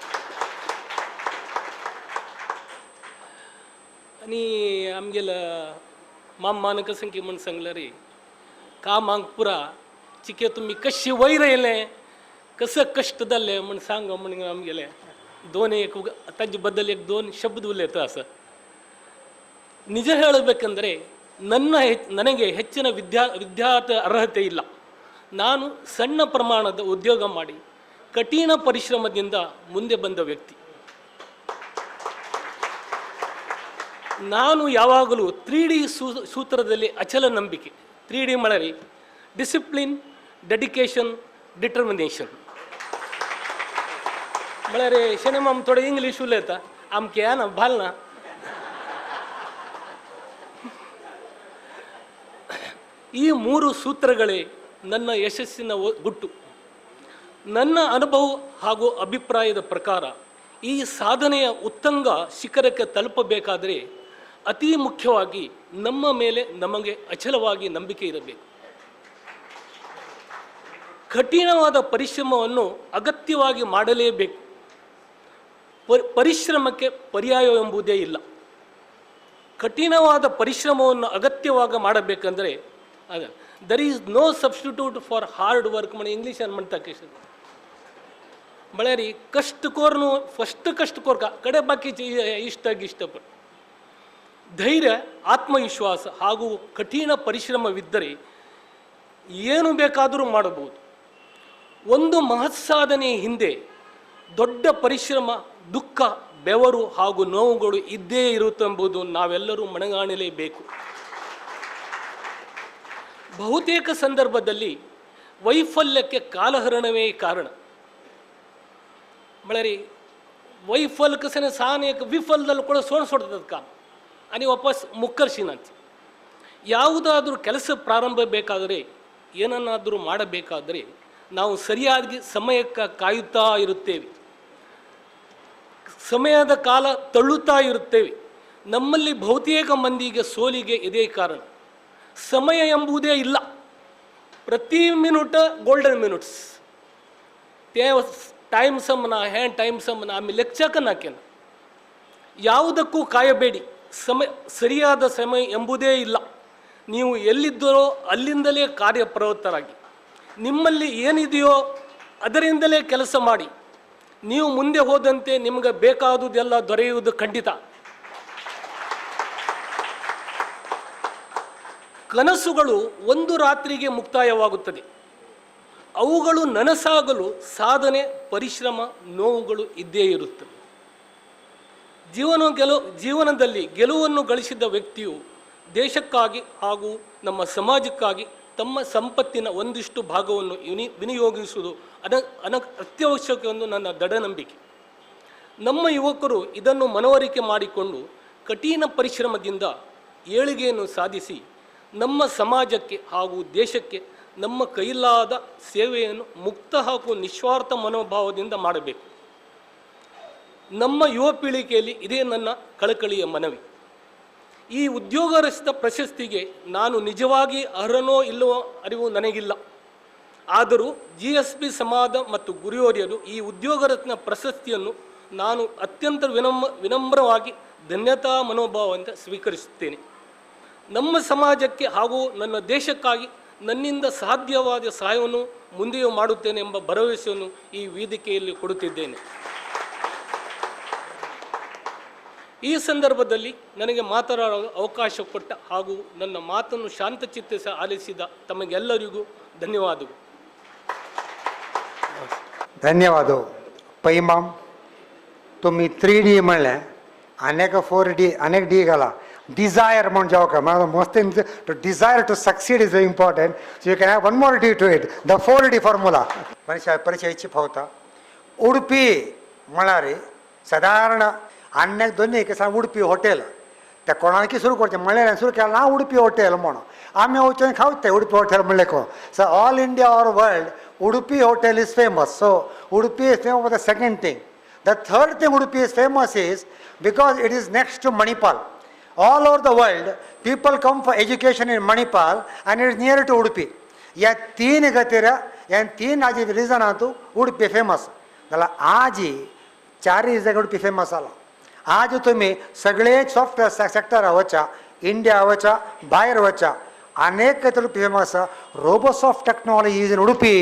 आणि आमगेला मानक संख्ये म्हण सांगला रे का मांग पुरा चिके तुम्ही कशी वयर येले कसं कष्ट जाल्ले म्हण सांग म्हण आमगेले दोन एक ताजे बद्दल एक दोन ಶಬ್ದ ಉಲ್ಲೇಖ असं ನಿಜ ಹೇಳಬೇಕೆಂದರೆ ನನಗೆ ಹೆಚ್ಚಿನ ವಿದ್ಯಾರ್ಥಿ ಅರ್ಹತೆ ಇಲ್ಲ. ನಾನು ಸಣ್ಣ ಪ್ರಮಾಣದ ಉದ್ಯೋಗ ಮಾಡಿ ಕಠಿಣ ಪರಿಶ್ರಮದಿಂದ ಮುಂದೆ ಬಂದ ವ್ಯಕ್ತಿ. ನಾನು ಯಾವಾಗಲೂ 3D ಸೂತ್ರದಲ್ಲಿ ಅಚಲ ನಂಬಿಕೆ. 3D ಮಳರಿ ಡಿಸಿಪ್ಲಿನ್, ಡೆಡಿಕೇಶನ್, ಡಿಟರ್ಮಿನೇಷನ್. मळरे शने माम थोडं इंग्लिश उलयता आमके या ना भालना. ಈ 3 ಸೂತ್ರಗಳೇ ನನ್ನ ಯಶಸ್ಸಿನ ಗುಟ್ಟು. ನನ್ನ ಅನುಭವ ಹಾಗೂ ಅಭಿಪ್ರಾಯದ ಪ್ರಕಾರ ಈ ಸಾಧನೆಯ ಉತ್ತುಂಗ ಶಿಖರಕ್ಕೆ ತಲುಪಬೇಕಾದರೆ ಅತಿ ಮುಖ್ಯವಾಗಿ ನಮ್ಮ ಮೇಲೆ ನಮಗೆ ಅಚಲವಾಗಿ ನಂಬಿಕೆ ಇರಬೇಕು. ಕಠಿಣವಾದ ಪರಿಶ್ರಮವನ್ನು ಅಗತ್ಯವಾಗಿ ಮಾಡಲೇಬೇಕು. ಪರಿಶ್ರಮಕ್ಕೆ ಪರ್ಯಾಯ ಎಂಬುದೇ ಇಲ್ಲ. ಕಠಿಣವಾದ ಪರಿಶ್ರಮವನ್ನು ಅಗತ್ಯವಾಗಿ ಮಾಡಬೇಕಂದ್ರೆ there is no substitute for hard work ಮಾಡಿ ಇಂಗ್ಲೀಷ್ ಅನ್ಮಂತಕ್ಕೆ ಬಳ್ಳಾರಿ ಕಷ್ಟಕೋರ್ನು ಫಸ್ಟ್ ಕಷ್ಟಕೋರ್ ಕಡೆ ಬಾಕಿ ಇಷ್ಟಪಟ್ಟು ಧೈರ್ಯ, ಆತ್ಮವಿಶ್ವಾಸ ಹಾಗೂ ಕಠಿಣ ಪರಿಶ್ರಮವಿದ್ದರೆ ಏನು ಬೇಕಾದರೂ ಮಾಡಬಹುದು. ಒಂದು ಮಹತ್ ಸಾಧನೆಯ ಹಿಂದೆ ದೊಡ್ಡ ಪರಿಶ್ರಮ, ದುಃಖ, ಬೆವರು ಹಾಗೂ ನೋವುಗಳು ಇದ್ದೇ ಇರುತ್ತೆಂಬುದು ನಾವೆಲ್ಲರೂ ಮನಗಾಣಲೇಬೇಕು. ಬಹುತೇಕ ಸಂದರ್ಭದಲ್ಲಿ ವೈಫಲ್ಯಕ್ಕೆ ಕಾಲಹರಣವೇ ಕಾರಣ. ಬಳ್ಳಾರಿ ವೈಫಲ್ ಕಸನೆ ಸಾನೇಕ ವಿಫಲದಲ್ಲಿ ಕೂಡ ಸೋಡ್ತದ ಕಾಲ आणि ವಾಪಸ್ ಮುಕ್ಕರ್ಸಿನಂತೆ. ಯಾವುದಾದ್ರೂ ಕೆಲಸ ಪ್ರಾರಂಭ ಬೇಕಾದರೆ, ಏನನ್ನಾದರೂ ಮಾಡಬೇಕಾದರೆ ನಾವು ಸರಿಯಾಗಿ ಸಮಯಕ್ಕೆ ಕಾಯುತ್ತಾ ಇರುತ್ತೇವೆ, ಸಮಯದ ಕಾಲ ತಳ್ಳುತ್ತಾ ಇರುತ್ತೇವೆ. ನಮ್ಮಲ್ಲಿ ಬಹುತೇಕ ಮಂದಿಗೆ ಸೋಲಿಗೆ ಇದೇ ಕಾರಣ. ಸಮಯ ಎಂಬುದೇ ಇಲ್ಲ. ಪ್ರತಿ ಮಿನಿಟ್ ಗೋಲ್ಡನ್ ಮಿನಿಟ್ಸ್ ಟೈಮ್ ಸಮನ ಹ್ಯಾಂಡ್ ಟೈಮ್ ಸಮನ ಆಮೇಲೆ ಲೆಕ್ಚಕನಾಕೇನ ಯಾವುದಕ್ಕೂ ಕಾಯಬೇಡಿ. ಸರಿಯಾದ ಸಮಯ ಎಂಬುದೇ ಇಲ್ಲ. ನೀವು ಎಲ್ಲಿದ್ದರೋ ಅಲ್ಲಿಂದಲೇ ಕಾರ್ಯಪ್ರವೃತ್ತರಾಗಿ, ನಿಮ್ಮಲ್ಲಿ ಏನಿದೆಯೋ ಅದರಿಂದಲೇ ಕೆಲಸ ಮಾಡಿ. ನೀವು ಮುಂದೆ ಹೋದಂತೆ ನಿಮಗೆ ಬೇಕಾದುದೆಲ್ಲ ದೊರೆಯುವುದು ಖಂಡಿತ. ಕನಸುಗಳು ಒಂದು ರಾತ್ರಿಗೆ ಮುಕ್ತಾಯವಾಗುತ್ತದೆ. ಅವುಗಳು ನನಸಾಗಲು ಸಾಧನೆ, ಪರಿಶ್ರಮ, ನೋವುಗಳು ಇದ್ದೇ ಇರುತ್ತವೆ. ಜೀವನದಲ್ಲಿ ಗೆಲುವನ್ನು ಗಳಿಸಿದ ವ್ಯಕ್ತಿಯು ದೇಶಕ್ಕಾಗಿ ಹಾಗೂ ನಮ್ಮ ಸಮಾಜಕ್ಕಾಗಿ ತಮ್ಮ ಸಂಪತ್ತಿನ ಒಂದಿಷ್ಟು ಭಾಗವನ್ನು ವಿನಿಯೋಗಿಸುವುದು ಅತ್ಯವಶ್ಯಕವೆಂದು ನನ್ನ ದೃಢ ನಂಬಿಕೆ. ನಮ್ಮ ಯುವಕರು ಇದನ್ನು ಮನವರಿಕೆ ಮಾಡಿಕೊಂಡು ಕಠಿಣ ಪರಿಶ್ರಮದಿಂದ ಏಳಿಗೆಯನ್ನು ಸಾಧಿಸಿ ನಮ್ಮ ಸಮಾಜಕ್ಕೆ ಹಾಗೂ ದೇಶಕ್ಕೆ ನಮ್ಮ ಕೈಲಾದ ಸೇವೆಯನ್ನು ಮುಕ್ತ ಹಾಗೂ ನಿಸ್ವಾರ್ಥ ಮನೋಭಾವದಿಂದ ಮಾಡಬೇಕು. ನಮ್ಮ ಯುವ ಪೀಳಿಗೆಯಲ್ಲಿ ಇದೇ ನನ್ನ ಕಳಕಳಿಯ ಮನವಿ. ಈ ಉದ್ಯೋಗ ರಹಿತ ಪ್ರಶಸ್ತಿಗೆ ನಾನು ನಿಜವಾಗಿ ಅರ್ಹನೋ ಇಲ್ಲವೋ ಅರಿವು ನನಗಿಲ್ಲ. ಆದರೂ GSB ಸಮಾಜ ಮತ್ತು ಗುರುವರಿಯರು ಈ ಉದ್ಯೋಗ ರತ್ನ ಪ್ರಶಸ್ತಿಯನ್ನು ನಾನು ಅತ್ಯಂತ ವಿನಮ್ರವಾಗಿ ಧನ್ಯತಾ ಮನೋಭಾವದಿಂದ ಸ್ವೀಕರಿಸುತ್ತೇನೆ. ನಮ್ಮ ಸಮಾಜಕ್ಕೆ ಹಾಗೂ ನನ್ನ ದೇಶಕ್ಕಾಗಿ ನನ್ನಿಂದ ಸಾಧ್ಯವಾದ ಸಹಾಯವನ್ನು ಮುಂದೆಯೂ ಮಾಡುತ್ತೇನೆ ಎಂಬ ಭರವಸೆಯನ್ನು ಈ ವೇದಿಕೆಯಲ್ಲಿ ಕೊಡುತ್ತಿದ್ದೇನೆ. ಈ ಸಂದರ್ಭದಲ್ಲಿ ನನಗೆ ಮಾತನಾಡಲು ಅವಕಾಶ ಕೊಟ್ಟ ಹಾಗೂ ನನ್ನ ಮಾತನ್ನು ಶಾಂತಚಿತ್ತಸ ಆಲಿಸಿದ ತಮಗೆಲ್ಲರಿಗೂ ಧನ್ಯವಾದಗಳು. धन्यवाद. पैमाम तुम्ही 3D म्हणले, अनेक 4D, अनेक D घाला. Desire म्हणून जाऊ का, मला मस्त to desire to succeed is very important. So you can have one more D to it. The 4D formula. परिचयाची फावता. उडपी म्हणारे साधारण अनेक दोन्ही एक उडपी हॉटेल त्या कोणाकी सुरू करते म्हणले सुरू केला ना उडपी हॉटेल म्हणून आम्ही वचून खावते उडपी हॉटेल म्हणले को. So all India or world Udupi hotel is famous. So Udupi is famous for the second thing. The third thing Udupi is famous is because it is next to Manipal. All over the world people come for education in Manipal and it is near to Udupi. या तीन गतिरा या तीन आज reason आतो Udupi famous. त्याला आज चारही जागा उडपी फेमस आला. आज तुम्ही सगळे सॉफ्टवेअर सेक्टर आवचा, इंडिया आवचा, बाहेर आवचा अनेक काहीतरी famous Robosoft technology is in Udupi.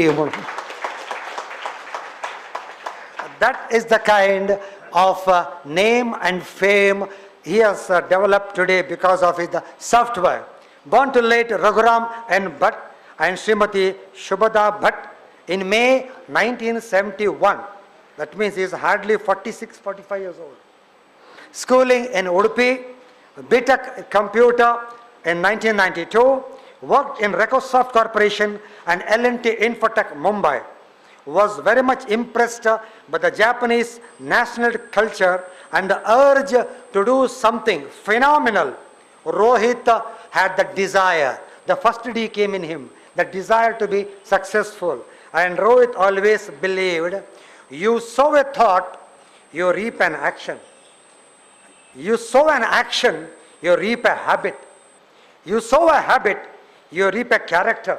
That is the kind of name and fame he has developed today because of his software. Born to late Raghuram and Bhatt and Srimati Shubhada Bhatt in May 1971. That means he is hardly 46-45 years old. Schooling in Udupi, BTech Computer in 1992, worked in Recosoft Corporation and L&T Infotech Mumbai. Was very much impressed by the Japanese national culture and the urge to do something phenomenal. Rohit had the desire. The first D came in him, the desire to be successful. And Rohit always believed, you sow a thought, you reap an action. You sow an action, you reap a habit. You sow a habit, you reap a character.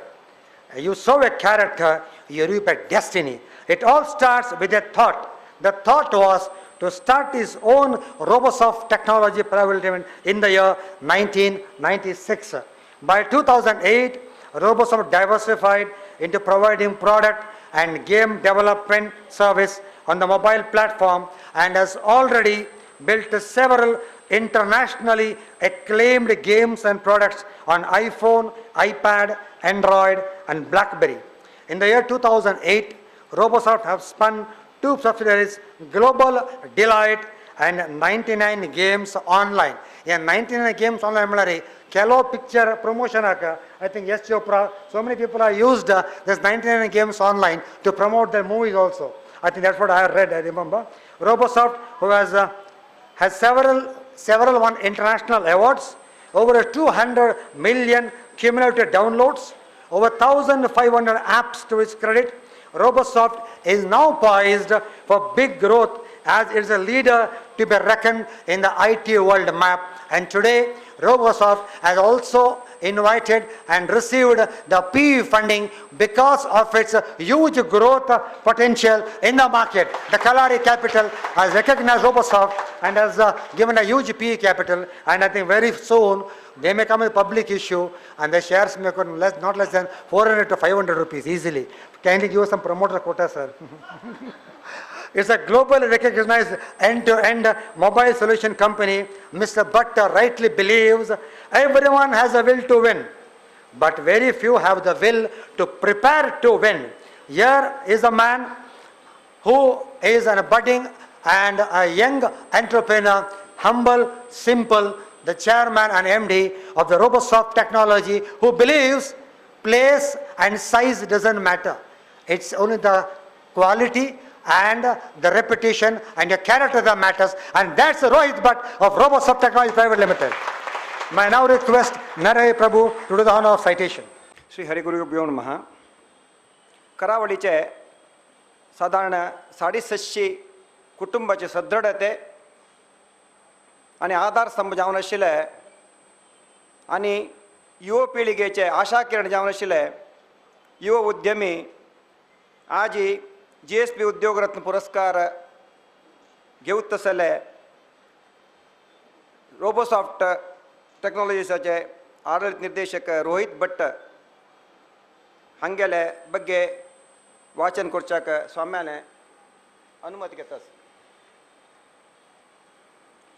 You sow a character, you reap a destiny. It all starts with a thought. The thought was to start his own Robosoft Technology Private Limited in the year 1996. By 2008, Robosoft diversified into providing product and game development service on the mobile platform and has already built several internationally acclaimed games and products on iPhone, iPad, Android, and BlackBerry. In the year 2008, Robosoft have spun two subsidiaries, Global Delight and 99 Games Online. In 99 Games Online, Kello picture promotion, I think yes, Chopra, so many people have used this 99 Games Online to promote their movies also. I think that's what I read, I remember. Robosoft, who has several won international awards, over 200 million cumulative downloads, over 1,500 apps to its credit. Robosoft is now poised for big growth as it is a leader to be reckoned in the IT world map. And today, Robosoft has also invited and received the PE funding because of its huge growth potential in the market. The Kalari Capital has recognized Robosoft and has given a huge PE capital, and I think very soon they may come with public issue and the shares may come not less than 400 to 500 rupees easily. Kindly give us some promoter quota, sir. It's a globally recognized end-to-end mobile solution company. Mr. Bhatt rightly believes everyone has a will to win, but very few have the will to prepare to win. Here is a man who is a budding and a young entrepreneur, humble, simple, the chairman and MD of the Robosoft Technology, who believes place and size doesn't matter. It's only the quality and the reputation and your character that matters, and that's Rohit Bhatt of Robosoft Technology Private Limited. May I now request Naray Prabhu to do the honor of citation. Shri हरिगुरुभ्यो नमः. करावळीचे साधारण 750 कुटुंबाची सदृढते आणि आधारस्तंभ जावन आशिल्ले आणि युवा पिळगेचे आशा किरण जावन आशिल्ले युवा उद्यमी आज GSB उद्योग रत्न पुरस्कार घेवत आसले रोबोसॉफ्ट टेक्नॉलॉजीचे आडಳಿತ निर्देशक रोहित भट्ट हांगेले बग्गे वाचन करच्याक स्वाम्याने अनुमती घेतात.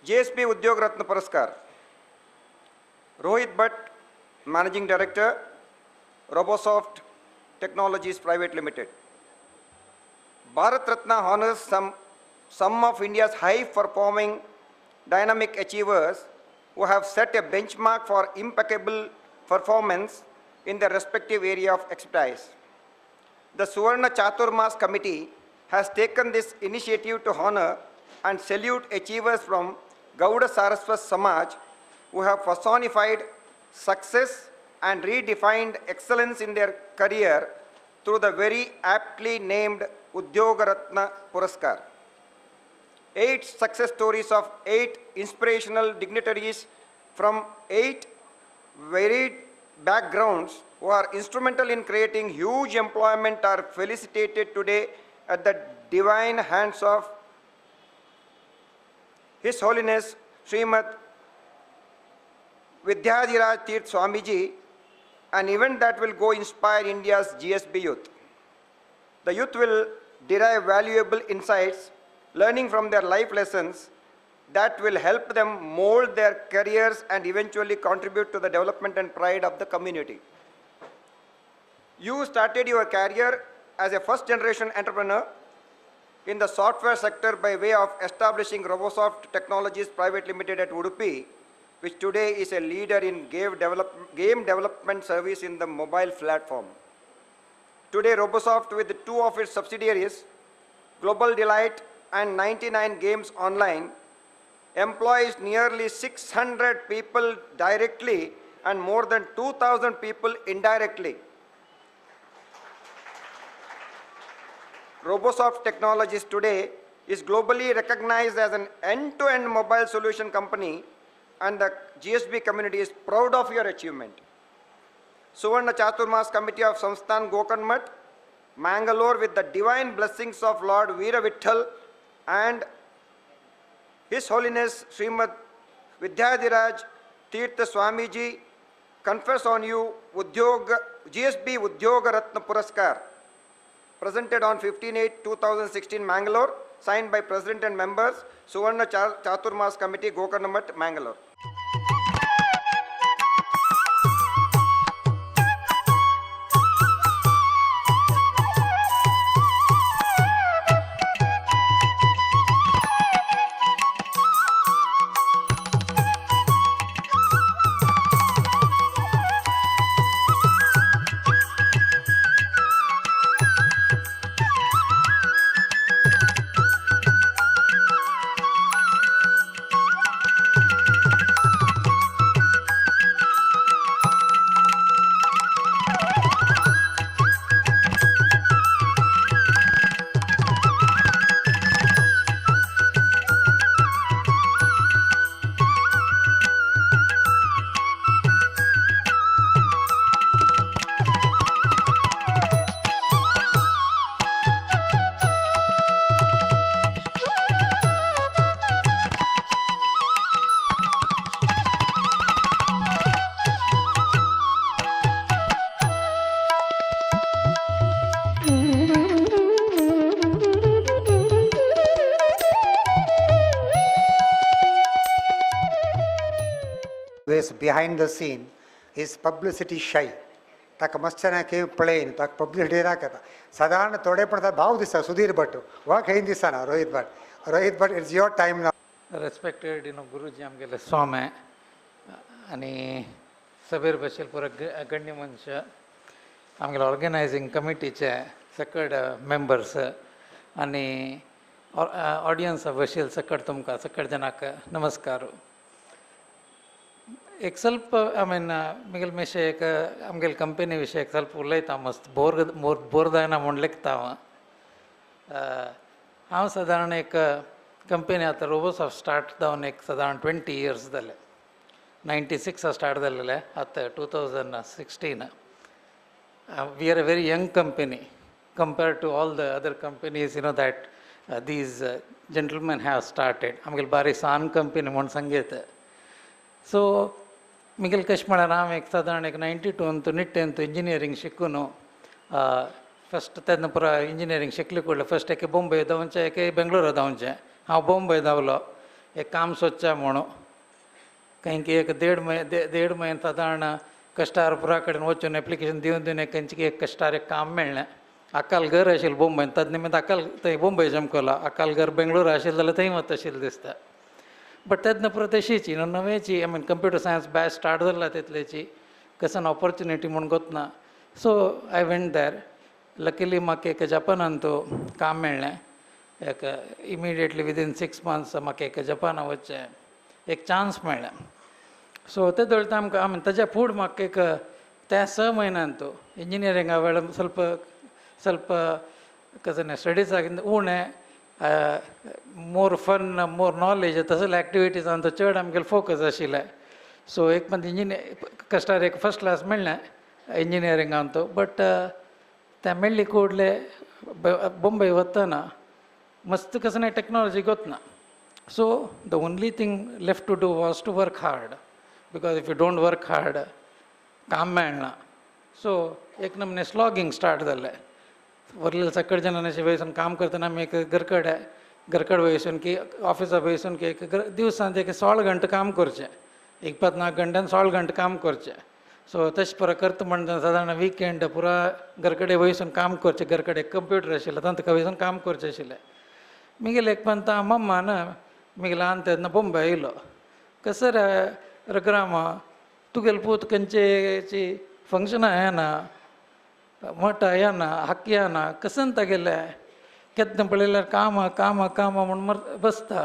GSB उद्योग रत्न पुरस्कार Rohit Bhatt, managing director, Robosoft technologies private limited. Bharat Ratna honors some of India's high-performing dynamic achievers who have set a benchmark for impeccable performance in their respective area of expertise. The Suvarna Chaturmas committee has taken this initiative to honor and salute achievers from Gauda Saraswat Samaj who have personified success and redefined excellence in their career through the very aptly named Udyoga Ratna Puraskar. 8 success stories of 8 inspirational dignitaries from 8 varied backgrounds who are instrumental in creating huge employment are felicitated today at the divine hands of His Holiness Shreemad Vidyadhiraj Swamiji, an event that will go inspire India's GSB youth. The youth will derive valuable insights, learning from their life lessons that will help them mold their careers and eventually contribute to the development and pride of the community. You started your career as a first-generation entrepreneur in the software sector by way of establishing Robosoft Technologies Private Limited at Udupi, which today is a leader in game development service in the mobile platform. Today, Robosoft, with 2 of its subsidiaries, Global Delight and 99 Games Online, employs nearly 600 people directly and more than 2,000 people indirectly. Robosoft Technologies today is globally recognized as an end-to-end mobile solution company and the GSB community is proud of your achievement. Suvarna Chaturmas Committee of Samsthan Gokarn, Mangalore, with the divine blessings of Lord Veera Vitthal and His Holiness Shreemad Vidyadhiraj Tirtha Swamiji, confers on you Udyoga, GSB Udyoga Ratna Puraskar, presented on 15/8/2016 Mangalore, signed by President and members, Suvarna Chaturmas Committee, Gokarn, Mangalore. Behind the scene is publicity shy. ताका मस्तना के plain ताक publicity राखता साधारण थोडे पण भाव दिसता सुधीर भट वा खैन दिसना Rohit Bhat it's your time now. Respected गुरुजी आमगेले स्वामी आनी सबेर बशेल पुरो गण्य मनश आमगेले ऑर्गनायझिंग कमिटीचे सकड मेंबर्स आनी ऑडियन्स बशेल सकड तुमकां सकड जनाक नमस्कार. एक ಸ್ವಲ್ಪ ಮಿಗಲ್ ವಿಷಯಕ आमगेल कंपनी विशयक ಸ್ವಲ್ಪ उलयता मस्त बोरदायना म्हणलेकता हांव सादारण एक कंपनी आतां रोबोसॉफ्ट स्टार्ट जावन एक सादारण 20 years जाले. 96 स्टार्ट जाल्लेले आतां 2016. We are a very young company compared to all the other companies that these gentlemen have started. आमगेल बारी सान कंपनी म्हूण सांगीत. सो मिगेल कशें म्हळ्यार हांव एक सादारण एक 92 अंतू निट्टेंतू इंजिनियरींग शिकून फस्ट तेन्ना पुरो इंजिनियरींग शिकले कुडले फस्ट एक बॉम्बे धांवचें एक बेंगलोर धांवचें. हांव बॉम्बे धांवलो एक काम सोदचें म्हणून खंयक एक देड म्हयने सादारण कश्टार पुरा कडेन वचून एप्लिकेशन दिवन एक खंयची एक कश्टार एक काम मेळ्ळें. आकाल घर आशिल्लें बॉम्बेन तद निमित्त आकाल थंय बॉम्बे जमकलो. आकाल घर बेंगलोर आशिल्लें जाल्यार थंय वता आशिल्लें दिसता. बट तेन्ना पुरो तशीची नवेची कंप्युटर सायन्स बॅच स्टार्ट जाल्ला तितलेची कसन ऑपॉर्च्युनिटी म्हूण गोतना. So I went there. Luckily म्हाका एक जपानान तो काम मेळ्ळें. एक इमिडिएटली विदीन 6 months म्हाका एक जपाना वचचें एक चान्स मेळ्ळें. सो ते धरता आमकां ताज्या फूड म्हाका एक त्या 6 म्हयन्यान तो इंजिनियरिंगा वेळ ಸ್ವಲ್ಪ कसं स्टडीजाक उणें मोर फन मोर नॉलेज तसले एक्टिविटीज तो चड आमगेले फोकस आशिल्लें. सो एक कश्टार एक फस्ट क्लास मेळ्ळें इंजिनियरिंगान तो. बट तें मेळ्ळी कुडले बॉम्बे वतना मस्त कसं टेक्नॉलॉजी गोतना. So the only thing left to do was to work hard because if you don't work hard काम मेळना. सो एक नमने स्लॉगिंग स्टार्ट जालें. वरलेले सकड जनांनी अशें वयसून काम करतना आमी एक घरकड वयसून की ऑफिसां वयसून की एक दिवसांत एक 16 घंटे काम करचें. 24 घंट्यान 16 घंटे काम करचें. सो तशें पुरो करता म्हणटा सादारण विकेंड पुरा घरकडेन वयसून काम करचें. घरकडेन एक कंप्युटर आशिल्लो तांकां वयसून काम करचें आशिल्लें. मिगेल एक पंता मम्मा मिगे ल्हान तेन्ना बॉम्बे येयलो. कसं रग्रामा तुगेलो पूत खंयची फंक्शनां येना मोठा येना हक्क येना कसन तागेले केन्ना पळयल्यार कामा म्हूण बसता.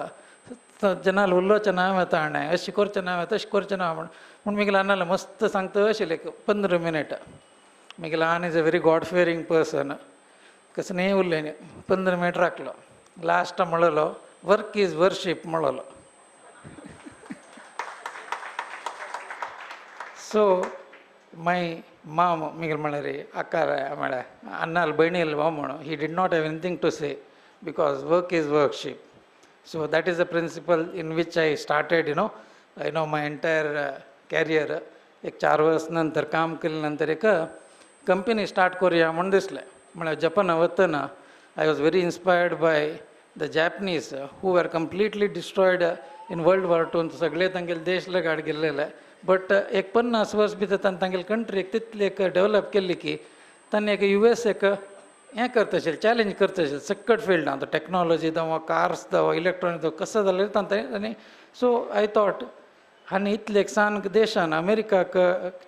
जनाल उलोवचें ना हांवें ताणें अशें करचें ना हांवें तशें करचें ना म्हूण मिगे ल्हान मस्त सांगता आशिल्लें 15 minutes. मिगे ल्हान is a very god fearing person. कसं न्ही उरलें 15 minutes राखलो. लास्ट म्हणलो वर्क इज वर्शीप म्हणलो. सो माय माम मिगल म्हळ्यार आकार म्हळ्यार अन्नाल बहिणील हो म्हणून he did not have anything to say because work is worship. So that is the principle in which I started, my entire career. एक 4 वर्स नंतर काम केल्यानंतर एक कंपनी स्टार्ट करूया म्हणून दिसलें. म्हळ्यार जपाना वतना I was very inspired by the Japanese who are completely destroyed in world war 2. सगळे तांगेले देश लगाड गेल्लेले. बट एक 50 वर्स भितर तांगेली कंट्री एक तितली एक डेवलप केल्ली की तांणी एक US एक हें करता आशिल्लें, चॅलेंज करता आशिल्लें सकट फिल्डां. टॅक्नॉलॉजी जावं कार्स जावं इलेक्ट्रॉनीक जावं कसं जालें तांणी. सो आय थॉट आनी इतले एक सान देशान अमेरिकाक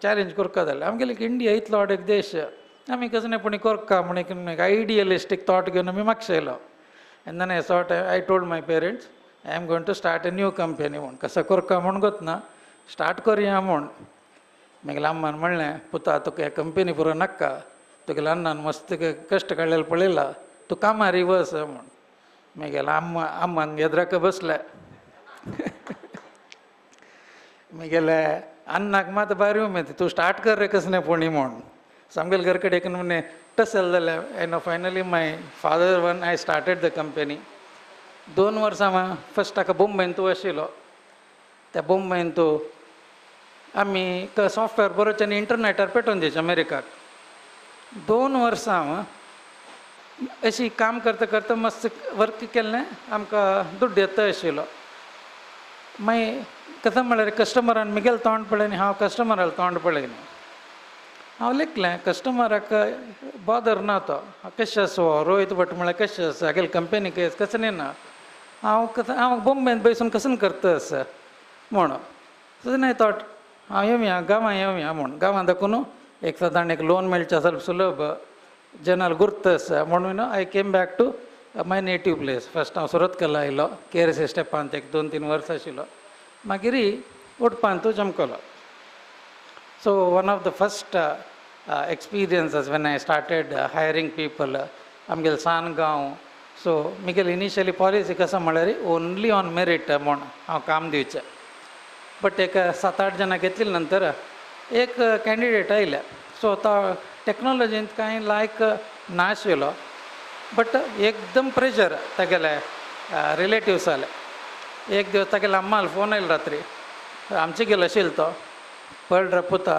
चॅलेंज करता जाल्यार आमगेले इंडिया इतलो व्हड एक देश आमी कसलेपणी करता म्हणून एक आयडियलिस्टीक थॉट घेवन आमी म्हाका येयलो. And then I told my parents I am going to start a new company म्हूण. कसं करता म्हणून गोतना स्टार्ट करुया म्हूण. म्हगेल्या अम्मान म्हणलें पुता तुका हे कंपनी पुरो नाका, तुगेल्या अण्णान मस्त कश्ट काडलेले पळयला, तूं कामार वच म्हूण. म्हगेल्या अम्मान येद्राक बसले. म्हगेले अण्णाक मात भारी उमेद तूं स्टार्ट कर रे कसलेपणी म्हूण. सामकेल घर कडेन एक म्हणे टसल जालें. Finally my father one I started the company. 2 वर्सां फस्ट ताका बॉम्बेन तूं आशिल्लो. त्या बॉम्बेन तूं आमी सॉफ्टवेअर बरोवचे आनी इंटरनेटार पेटोवन दिवचे अमेरिकाक. 2 वर्सां अशी काम करता करता मस्त वर्क केल्लें. आमकां दुड्ड येता आशिल्लो. मागीर कसं म्हळ्यार कस्टमरान म्हगेलें तोंड पळयलें आनी हांव कस्टमरालें तोंड पळयलें. हांव लेखलें कस्टमराक बॉदर ना तो कशें आसा रोहित भट म्हळ्यार कशें आसा गेल कंपनी केस कसं ना हांव बॉम्बेन बसून कसं करता आसा म्हणून. सो देन आय थॉट हांव येवया गांवां येवया म्हूण. गांवां दाखून एक सादारण एक लोन मेळचें ಸ್ವಲ್ಪ सुलभ जनाल गुर्त आसा म्हणून I came back to my native place. First हांव सुरतकला आयलो KRC स्टेपांत एक 2-3 वर्सां आशिल्लो. मागीर उडपान तूं जमकलो. So one of the first experiences when I started hiring people आमगेले सानगांव. सो म्हगेली इनिशियली पॉलिसी कसं म्हळ्यार ओन्ली ऑन मेरीट म्हूण हांव काम दिवचें. बट एक 7-8 जाणां घेतले नंतर एक कॅन्डिडेट आयले. सो तो टॅक्नॉलॉजींत कांय लायक नाशिल्लो. बट एकदम प्रेशर तागेले रिलेटिव्स जाले. एक दिवस तागेले अम्माल फोन आयलो रात्री. आमचे गेलो आशिल्लो तो. पळय रे पुता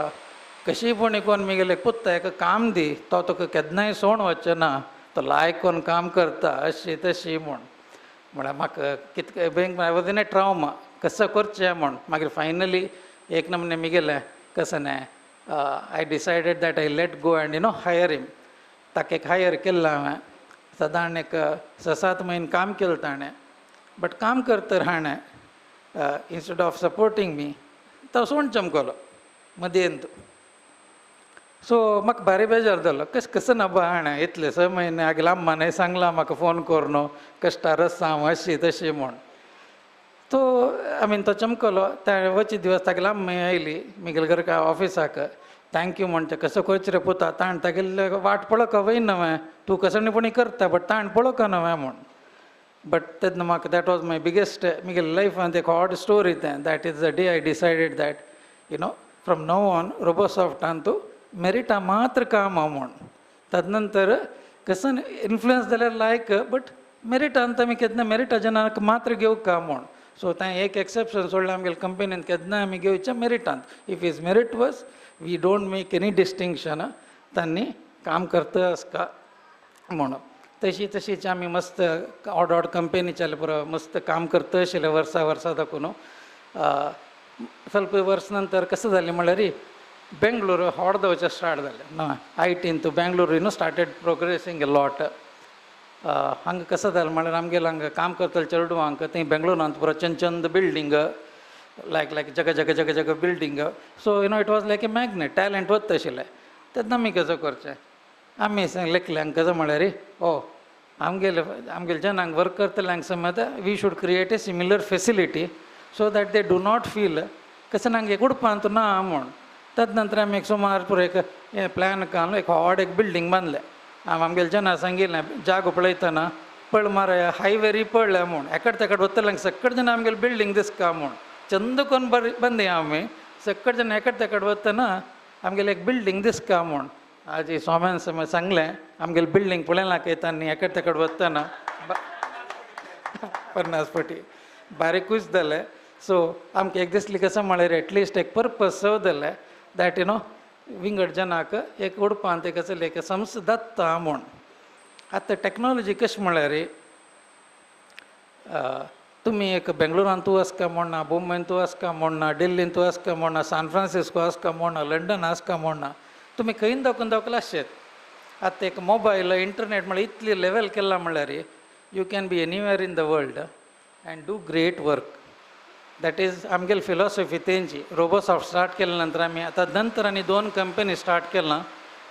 कशी पूण कोण म्हगेले पुत्ता हेका काम दी, तो तुका केन्नाय सोण वचचें ना, तो लायक कोण काम करता अशी तशी म्हूण. म्हळ्यार म्हाका कितके बैंक आय वॉज इन ए ट्रावमा कसं करचें म्हूण. मागीर फायनली एक नमने म्हगेलें कसं न्हय I decided that I let go and hire him. ताका एक हायर केल्लो हांवें. सादारण एक 6-7 म्हयने काम केलें ताणें. बट काम करता हाणें इन्स्टेड ऑफ सपोर्टींग मी तो सोंड चमकलो मदीं. सो म्हाका भारी बेजार जालो. कसं ना बा हाणें इतले 6 म्हयने आगे अम्मान सांगलां म्हाका फोन करून कश्टार आसा हांव अशी तशी म्हूण. तो तो चमकलो. त्या वची दिवस तागेली अम्मा आयली म्हगेले घर ऑफिसाक. थँक्यू म्हणचे कसं करचें रे पुता ताण तागेले वाट पळोवका वयना नवें तूं कसणीपणी करता बट ताण पळोवका नवें म्हूण. बट तेन्ना म्हाका दॅट वॉज माय बिगेस्ट म्हगेल्या लायफांत एक हॉट स्टोरी तें. That is the day I decided that from now on रोबोसॉफ्टान तूं मेरिटा मात्र काम म्हूण. ताजे नंतर कसं इन्फ्लुयन्स जाल्यार लायक बट मेरिटांत आमी केन्ना मेरिटा जनाक मात्र घेवका म्हूण. सो थंय एक एक्सेप्शन सोडलें आमगेले कंपनींत केन्ना आमी घेवचें मेरिटांत. If is merit was we don't make any distinction. तांणी काम करता आसका म्हणून. तशीच आमी मस्त ऑड कंपनी चाले पुरो मस्त काम करता आशिल्ले वर्सां दाखून. ಸ್ವಲ್ಪ वर्स नंतर कसं जालें म्हळ्यार बेंगळूर हॉड जावचें स्टार्ट जालें. IT तूं बेंगळूर स्टार्टेड प्रोग्रेसींग ए लॉट. हांगा कसं जालें म्हळ्यार आमगेले हांगा काम करतले चेडवांक थंय बेंगळूरांत पुरो चंद बिल्डींग लायक जग building. So it was like A magnet talent वता आशिल्लें. तेन्ना आमी कसो करचें आमी लेखल्यांक कसं म्हळ्यार आमगेले जनांक वर्क करतल्यांक समज we should create a similar facility so that they do not feel कसं हांगा एक उडपांत ना म्हूण. ताजे नंतर आमी एक सुमार पुरो एक प्लॅन घालून एक व्हड एक बिल्डींग बांदलें. हांव आमगेले जनां सांगिल्लें जागो पळयतना पळ मरे हायवेरी पळय म्हूण. एकाड तेकाड वतल्यांक सकट जेन्ना आमगेले बिल्डींग दिसका म्हूण. चंद करून बांदी आमी सकट जन एकट तकट वतना आमगेले एक बिल्डिंग दिस का म्हूण आज स्वाम्यान समय सांगलें आमगेले बिल्डिंग पळयलां येतानी एकट तकट वतना 50 फावटी बारीकूच जालें. सो आमकां एक दिसलें कशें म्हळ्यार एटलिस्ट एक पर्पज जालें दॅट यू नो विंगड जनाक एक उडपान ते कसं एक संस्था दत्ता म्हूण. आतां टॅक्नॉलॉजी कशें म्हळ्यार तुम्ही एक बेंगलोरान तूं आसका म्हणना, मुंबयन तूं आसका म्हणना, दिल्लीन तूं आसका म्हणना, सान फ्रांसिस्को आसका म्हणना, लंडन आसका म्हणना, तुम्ही खंय दाखोवन आसचेत. आतां एक मोबायल इंटरनेट म्हळ्यार इतली लेवल केला म्हळ्यार you can be anywhere in the world and do great work. That is आमगेली फिलॉसॉफी तेंची. रोबोसॉफ्ट स्टार्ट केल्या नंतर आमी आतां नंतर आनी 2 कंपनी स्टार्ट केला.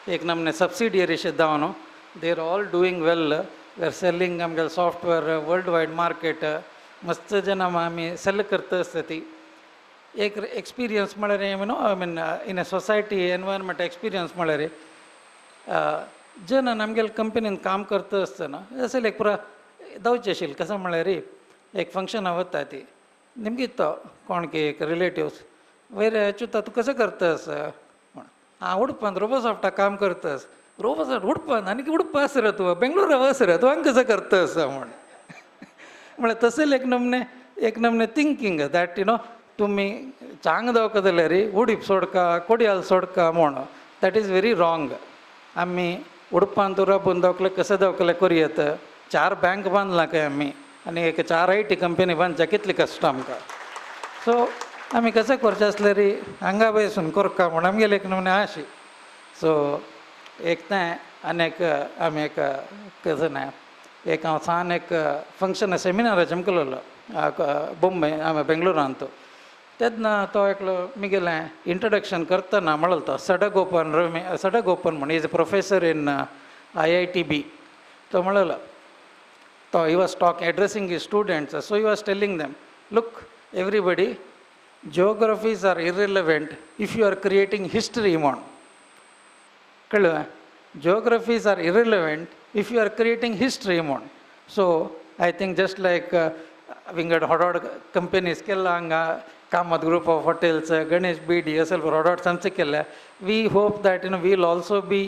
एक नमने सबसिडियरीशे जावन they are all doing well. We are selling आमगेलें सॉफ्टवेअर वर्ल्ड वायड मार्केट. मस्त जन आमी सेल करता आसता ती. एक एक्सपिरियन्स म्हळ्यार you know I mean in a society environment experience म्हळ्यार जन आमगेले कंपनीन काम करता आसतना असेल एक पुरा जावचें आशिल्लें. कशें म्हळ्यार एक फंक्शनां वता ती निमगे तो कोण की एक रिलेटिव्स वयर अच्युता तूं कशें करतास म्हण हांव उडपान रोबोसॉफ्टाक काम करतास. रोबोसॉफ्ट उडपान आनी उडपा आस रे तूं बेंगलोरा वस रे तूं हांगा कशें करतास म्हण. म्हळ्यार तसले एक नमने थिंकींग दॅट यू नो तुमी चांग जावका जाल्यार उडीप सोडका कोडयाल सोडका म्हण दॅट इज व्हेरी रॉंग. आमी उडपान तूं राबून जावकले कशें जावकले करयत. 4 बँक बांदला काय आमी आनी एक 4 IT कंपनी बांदच्या कितले कश्ट आमकां. सो आमी कशें करचें आसल्यार हांगा बसून करका म्हण आमगेले एक नमने आशी. सो एक तें आनी एक आमी एक कशें ना एक हांव सान एक फंक्शन सेमिनाराचें आमकलोलो मुंबय हांवें बेंगलोरान तो तेन्ना तो एकलो मिगेलें इंट्रोडक्शन करतना म्हणलो तो सडगोपन म्हण is a professor in IITB. तो म्हणलो तो he was addressing his students. So he was telling them look everybody geographies are irrelevant if you are creating history म्हण कळ्ळें. Geographies are irrelevant if you are creating history म्हण. So I think just like विंगड hot companies केला हांगा Kamat group of hotels Ganesh BD असेल हॉट संस्थೆ केल्या. We hope that you know will also be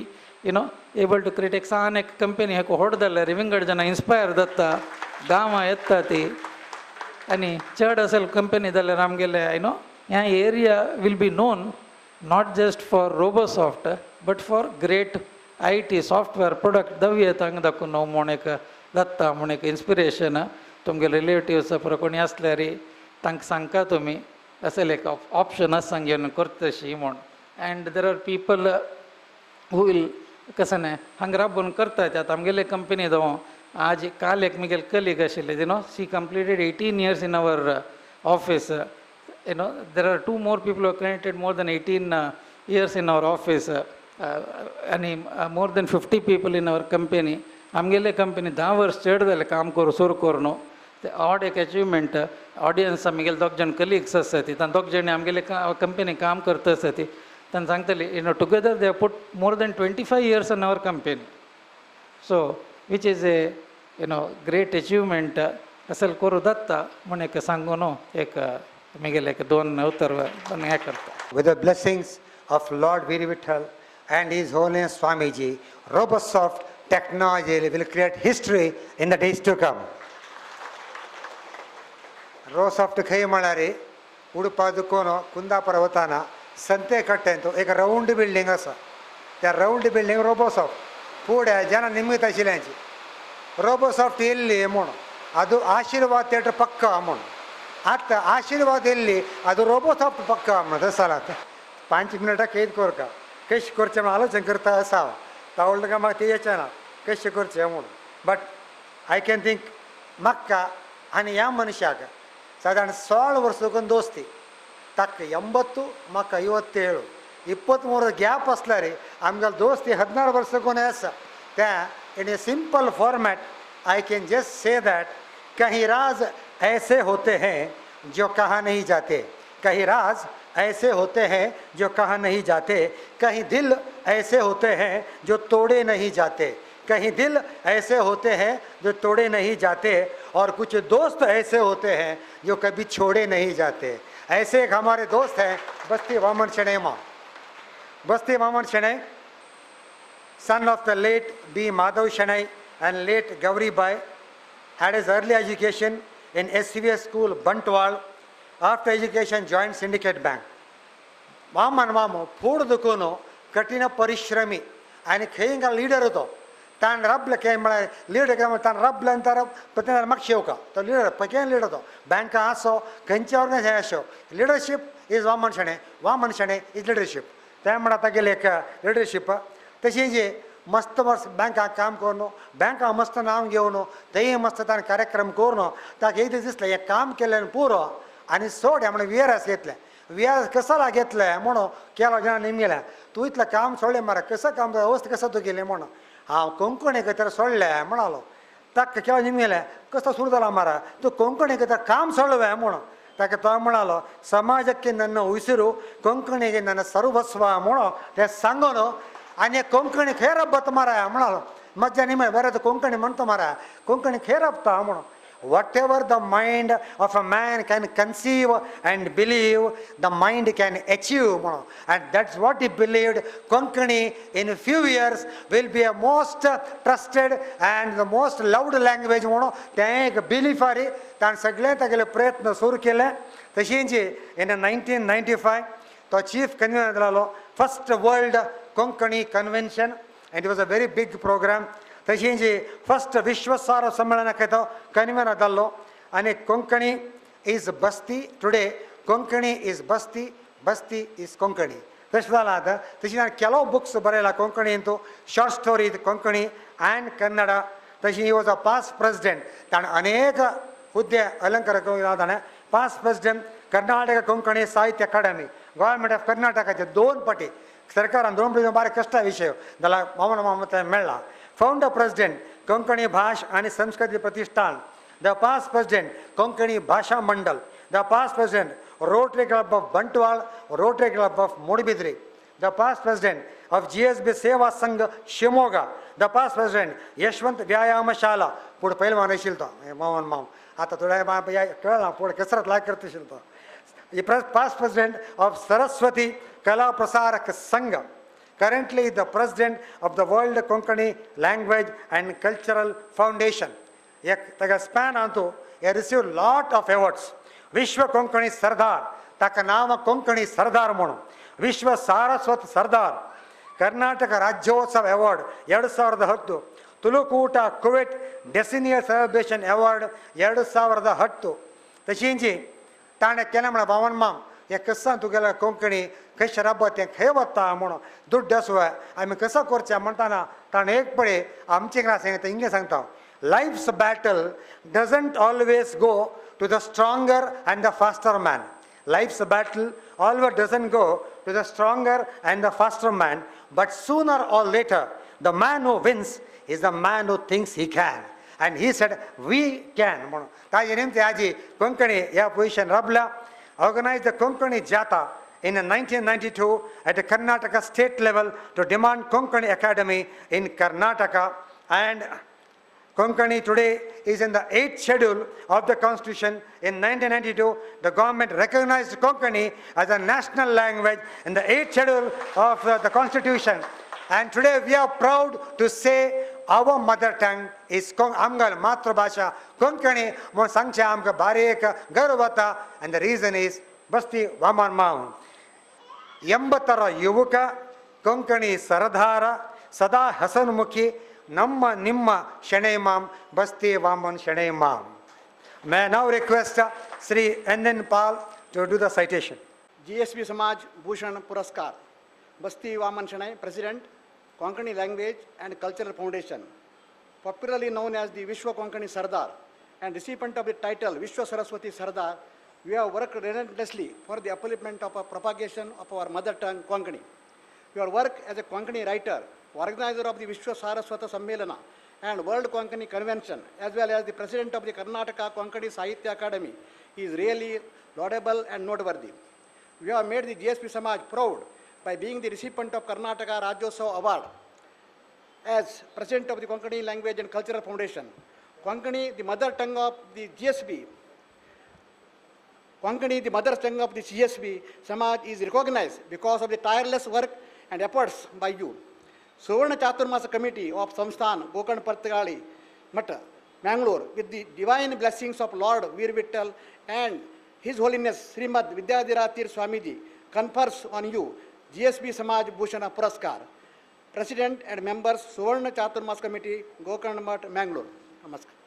you know able to create एक सान एक कंपनी हेको ಹೊಡ್ जाल्यार विंगड जन इन्स्पायर जाता गांवां येता ती आनी चड असेल कंपनी जाल्यार आमगेले यू नो ह्या area will be known not just for Robosoft but for great IT software product दव्ये तांकां दाखोवन म्हूण एक जाता म्हूण एक इन्स्पिरेशन. तुमगे रिलेटिव्स पर कोणी आसल्यार तांकां सांगता तुमी असेल एक ऑप्शन आसा घेवन करतशी म्हूण. And there are people who will कशें न्हय हांगा राबून करतात. आतां आमगेले कंपनी जावं आज काल एक म्हगेले कलीग आशिल्ले you know she completed 18 years in our office. You know there are 2 more people who have completed more than 18 years in our office. आणि more than 50 people in our company. आमगेले company 10 वर्स चड जाले काम करून सुरू करून. ते ऑड एक अचिवमेंट ऑडियन्स आमगेले 2 जण कलिग्स आसा ती तां 2 जणी आमगेले कंपनी काम करता आसा ती तांकां सांगतली you know together they put more than 25 years in our company. So which is a you know great achievement असेल करूं जाता म्हूण एक सांगून एक म्हगेले एक 2 उतर हें करता. With the blessings of Lord Vidyadhiraj and His Holiness Swamiji, Robosoft technology will create history in the days to come. Robosoft खंय म्हळ्यार उडपा दुकोनो कुंदापुर वताना संते कट्ट्यांत एक राउंड बिल्डिंग आसा. त्या राउंड बिल्डिंग रोबोसॉफ्ट फुडें जन निमित आशिल्ल्यांची रोबोसॉफ्ट येयल्ली म्हूण ಅದು ಆಶೀರ್ವಾದ ಥಿಯೇಟರ್ ಪಕ್ಕ ಅಮ್ಮಣ ಆತ ಆಶೀರ್ವಾದ ಎಲ್ಲಿ ಅದು रोबोसॉफ्ट पक्क म्हणत साला 5 मिनटां कैद करता कशें करचें म्हण आलोचना करता आसा तावळ्ळें काय म्हाका ते येचना कशें करचें म्हूण. बट आय कॅन थिंक म्हाका आनी ह्या मनशाक सादारण 16 वर्सां दोस्ती ताका 80 म्हाका 57 23 गॅप आसल्यार आमगेली दोस्ती 16 वर्सां आसा. त्या in a simple format I can just say that कहीं राज ऐसे होते हैं जो कहा नहीं जाते, कहीं राज ऐसे होते हैं जो कहा नहीं जाते, कहीं दिल ऐसे होते हैं जो तोड़े नहीं जाते, कहीं दिल ऐसे होते हैं जो तोड़े नहीं जाते, और कुछ दोस्त ऐसे होते हैं जो कभी छोड़े नहीं जाते. ऐसे एक हमारे दोस्त हैं बस्ती वामन शणै माँ. Basti Vaman Shanai, son of the late B. Madhav Shanai and late Gauri Bai, had his early education in SCVS school, Bantwal. After education, joined Syndicate Bank. Vaman Vamu, Purdukuno, Katina Parishrami, and Kayinga leader to Tan Rabla came leader Tan Rabla and Tarab, Patina Makshoka, the leader, Pakan leader to Banka Aso, Kancha organization. Leadership is Vaman Shanai is leadership. त्या म्हणता गेले एक leadership तशी जे मस्त वर्ष बँका काम करणं बँका मस्त नाव घेऊन तेही मस्त त्याने कार्यक्रम करणं ताक एक दिसलं एक काम केलं पुरं आणि सोड म्हणून VRS घेतलं VRS कसाला घेतलंय म्हणून केला जण निमगेला तू इथलं काम सोडले मारा कसं काम व्यवस्थित कसं तू केले म्हणून हा कोंकणी एकत्र सोडलंय म्हणालो ताक केव्हा निमगेला कसं सुरू झाला मारा तू कोंकणी एकत्र काम सोडलंय म्हणून ताके तो म्हणालो समाजಕ್ಕೆ ನನ್ನ ಉಸಿರು ಕೊಂಕಣಿಗೆ ನನ್ನ ಸರ್ವಸ್ವ म्हणून ते सांगून आणि कोंकणी खेर बत मारा म्हणालो मज्जा निमे बरं कोंकणी म्हणतो मारा कोंकणी खेर बता म्हणून whatever the mind of a man can conceive and believe the mind can achieve म्हणून and that's what he believed Konkani in few years will be a most trusted and the most loved language म्हणून ते एक belief आहे ताण सगळे तागेले प्रयत्न सुरू केले तशींची in 1995 तो chief convener जालो first world Konkani convention and it was a very big program तशींची फर्स्ट विश्वसार सम्मेलन तो कन्वेनर जाल्लो आनी Konkani is Basti today Konkani is Basti Basti is Konkani तशें जालां आतां तशी हांवें केलो बुक्स बरयला कोंकणीन तूं short story Konkani and Kannada तशी he was a past president ताणें अनेक हुद्दे अलंकार ताणें पास्ट प्रेसिडेंट कर्नाटक कोंकणी साहित्य अकादमी गव्हर्मेंट ऑफ कर्नाटकाचे 2 पाटी सरकारान 2 पाटी बारीक कश्टा विशय जाल्यार मामून मेळ्ळा Founder President, Konkani Bhash and Samskriti Pratishthan. The past President, Konkani Bhasha Mandal. The past President, Rotary Club of Bantwal, Rotary Club of Modibidri. The past President of GSB Seva Sangh Shimoga. The past President, Yashwant Vyayama Shala. Put Pelman Shilta, Maman. Ata today, put Kasrat like Shilta. The past President of Saraswati Kala Prasarak Sangha. Currently the president of the World Konkani Language and Cultural Foundation. Taka span antu he received lot of awards. Vishwa Konkani Sardar, taka nama Konkani Sardar mono. Vishwa Saraswat Sardar, Karnataka Rajyotsav Award 2010. Tulukuta Kuwait Decennial Celebration Award 2010. Tashinji tane kelamana Bhavan Mam या कसा तुगेला कोंकणी कशा राबत तें खंय वता म्हणून दुड्ड आसूं आमी कसो करचें म्हणटाना ताणें एक पळय आमचे क्लास सांगता इंग्लीश सांगता life's battle doesn't always go to the stronger and the faster man life's battle always doesn't go to the stronger and the faster man but sooner or later the man who wins is the man who thinks he can and he said we can म्हणून ताजे निमते आजी कोंकणी ह्या position राबल्या organized the Konkani Jata in 1992 at the Karnataka state level to demand Konkani Academy in Karnataka, and Konkani today is in the 8th schedule of the Constitution. In 1992, the government recognized Konkani as a national language in the 8th schedule of the Constitution. And today we are proud to say our mother tongue is Amgal Matrabhasha Konkani Mon Sangcha Amka Bareka Garvata, and the reason is Basti Vaman Maun. Yambatara Yuvuka Konkani Saradhara Sada Hasanmukhi Namma Nimma Shanai Mam Basti Vaman Shanai Mam. May I now request Sri N.N. Pal to do the citation. GSB Samaj Bhushan Puraskar, Basti Vaman Shanai, President, Konkani Language and Cultural Foundation, popularly known as the Vishwa Konkani Sardar, and recipient of the title Vishwa Saraswati Sardar. We have worked relentlessly for the upliftment of a propagation of our mother tongue Konkani. We have worked as a Konkani writer, organizer of the Vishwa Saraswata Sammelana and World Konkani Convention, as well as the president of the Karnataka Konkani Sahitya Academy. He is really laudable and noteworthy. We have made the GSP Samaj proud by being the recipient of Karnataka Rajyotsav Award as president of the Konkani Language and Cultural Foundation. Konkani, the mother tongue of the GSB, Konkani, the mother tongue of the GSB Samaj, is recognized because of the tireless work and efforts by you. Suvarna Chaturmas Committee of Samsthan, Gokarn, Partagali, Mata, Mangaluru, with the divine blessings of Lord Veer and His Holiness Shreemad Vidyadhiraj Swamiji, confers on you GSB Samaj Bhushana Puraskar. President and members, Suvarna Chaturmas Committee, Gokarn, Mangaluru. Namaskar.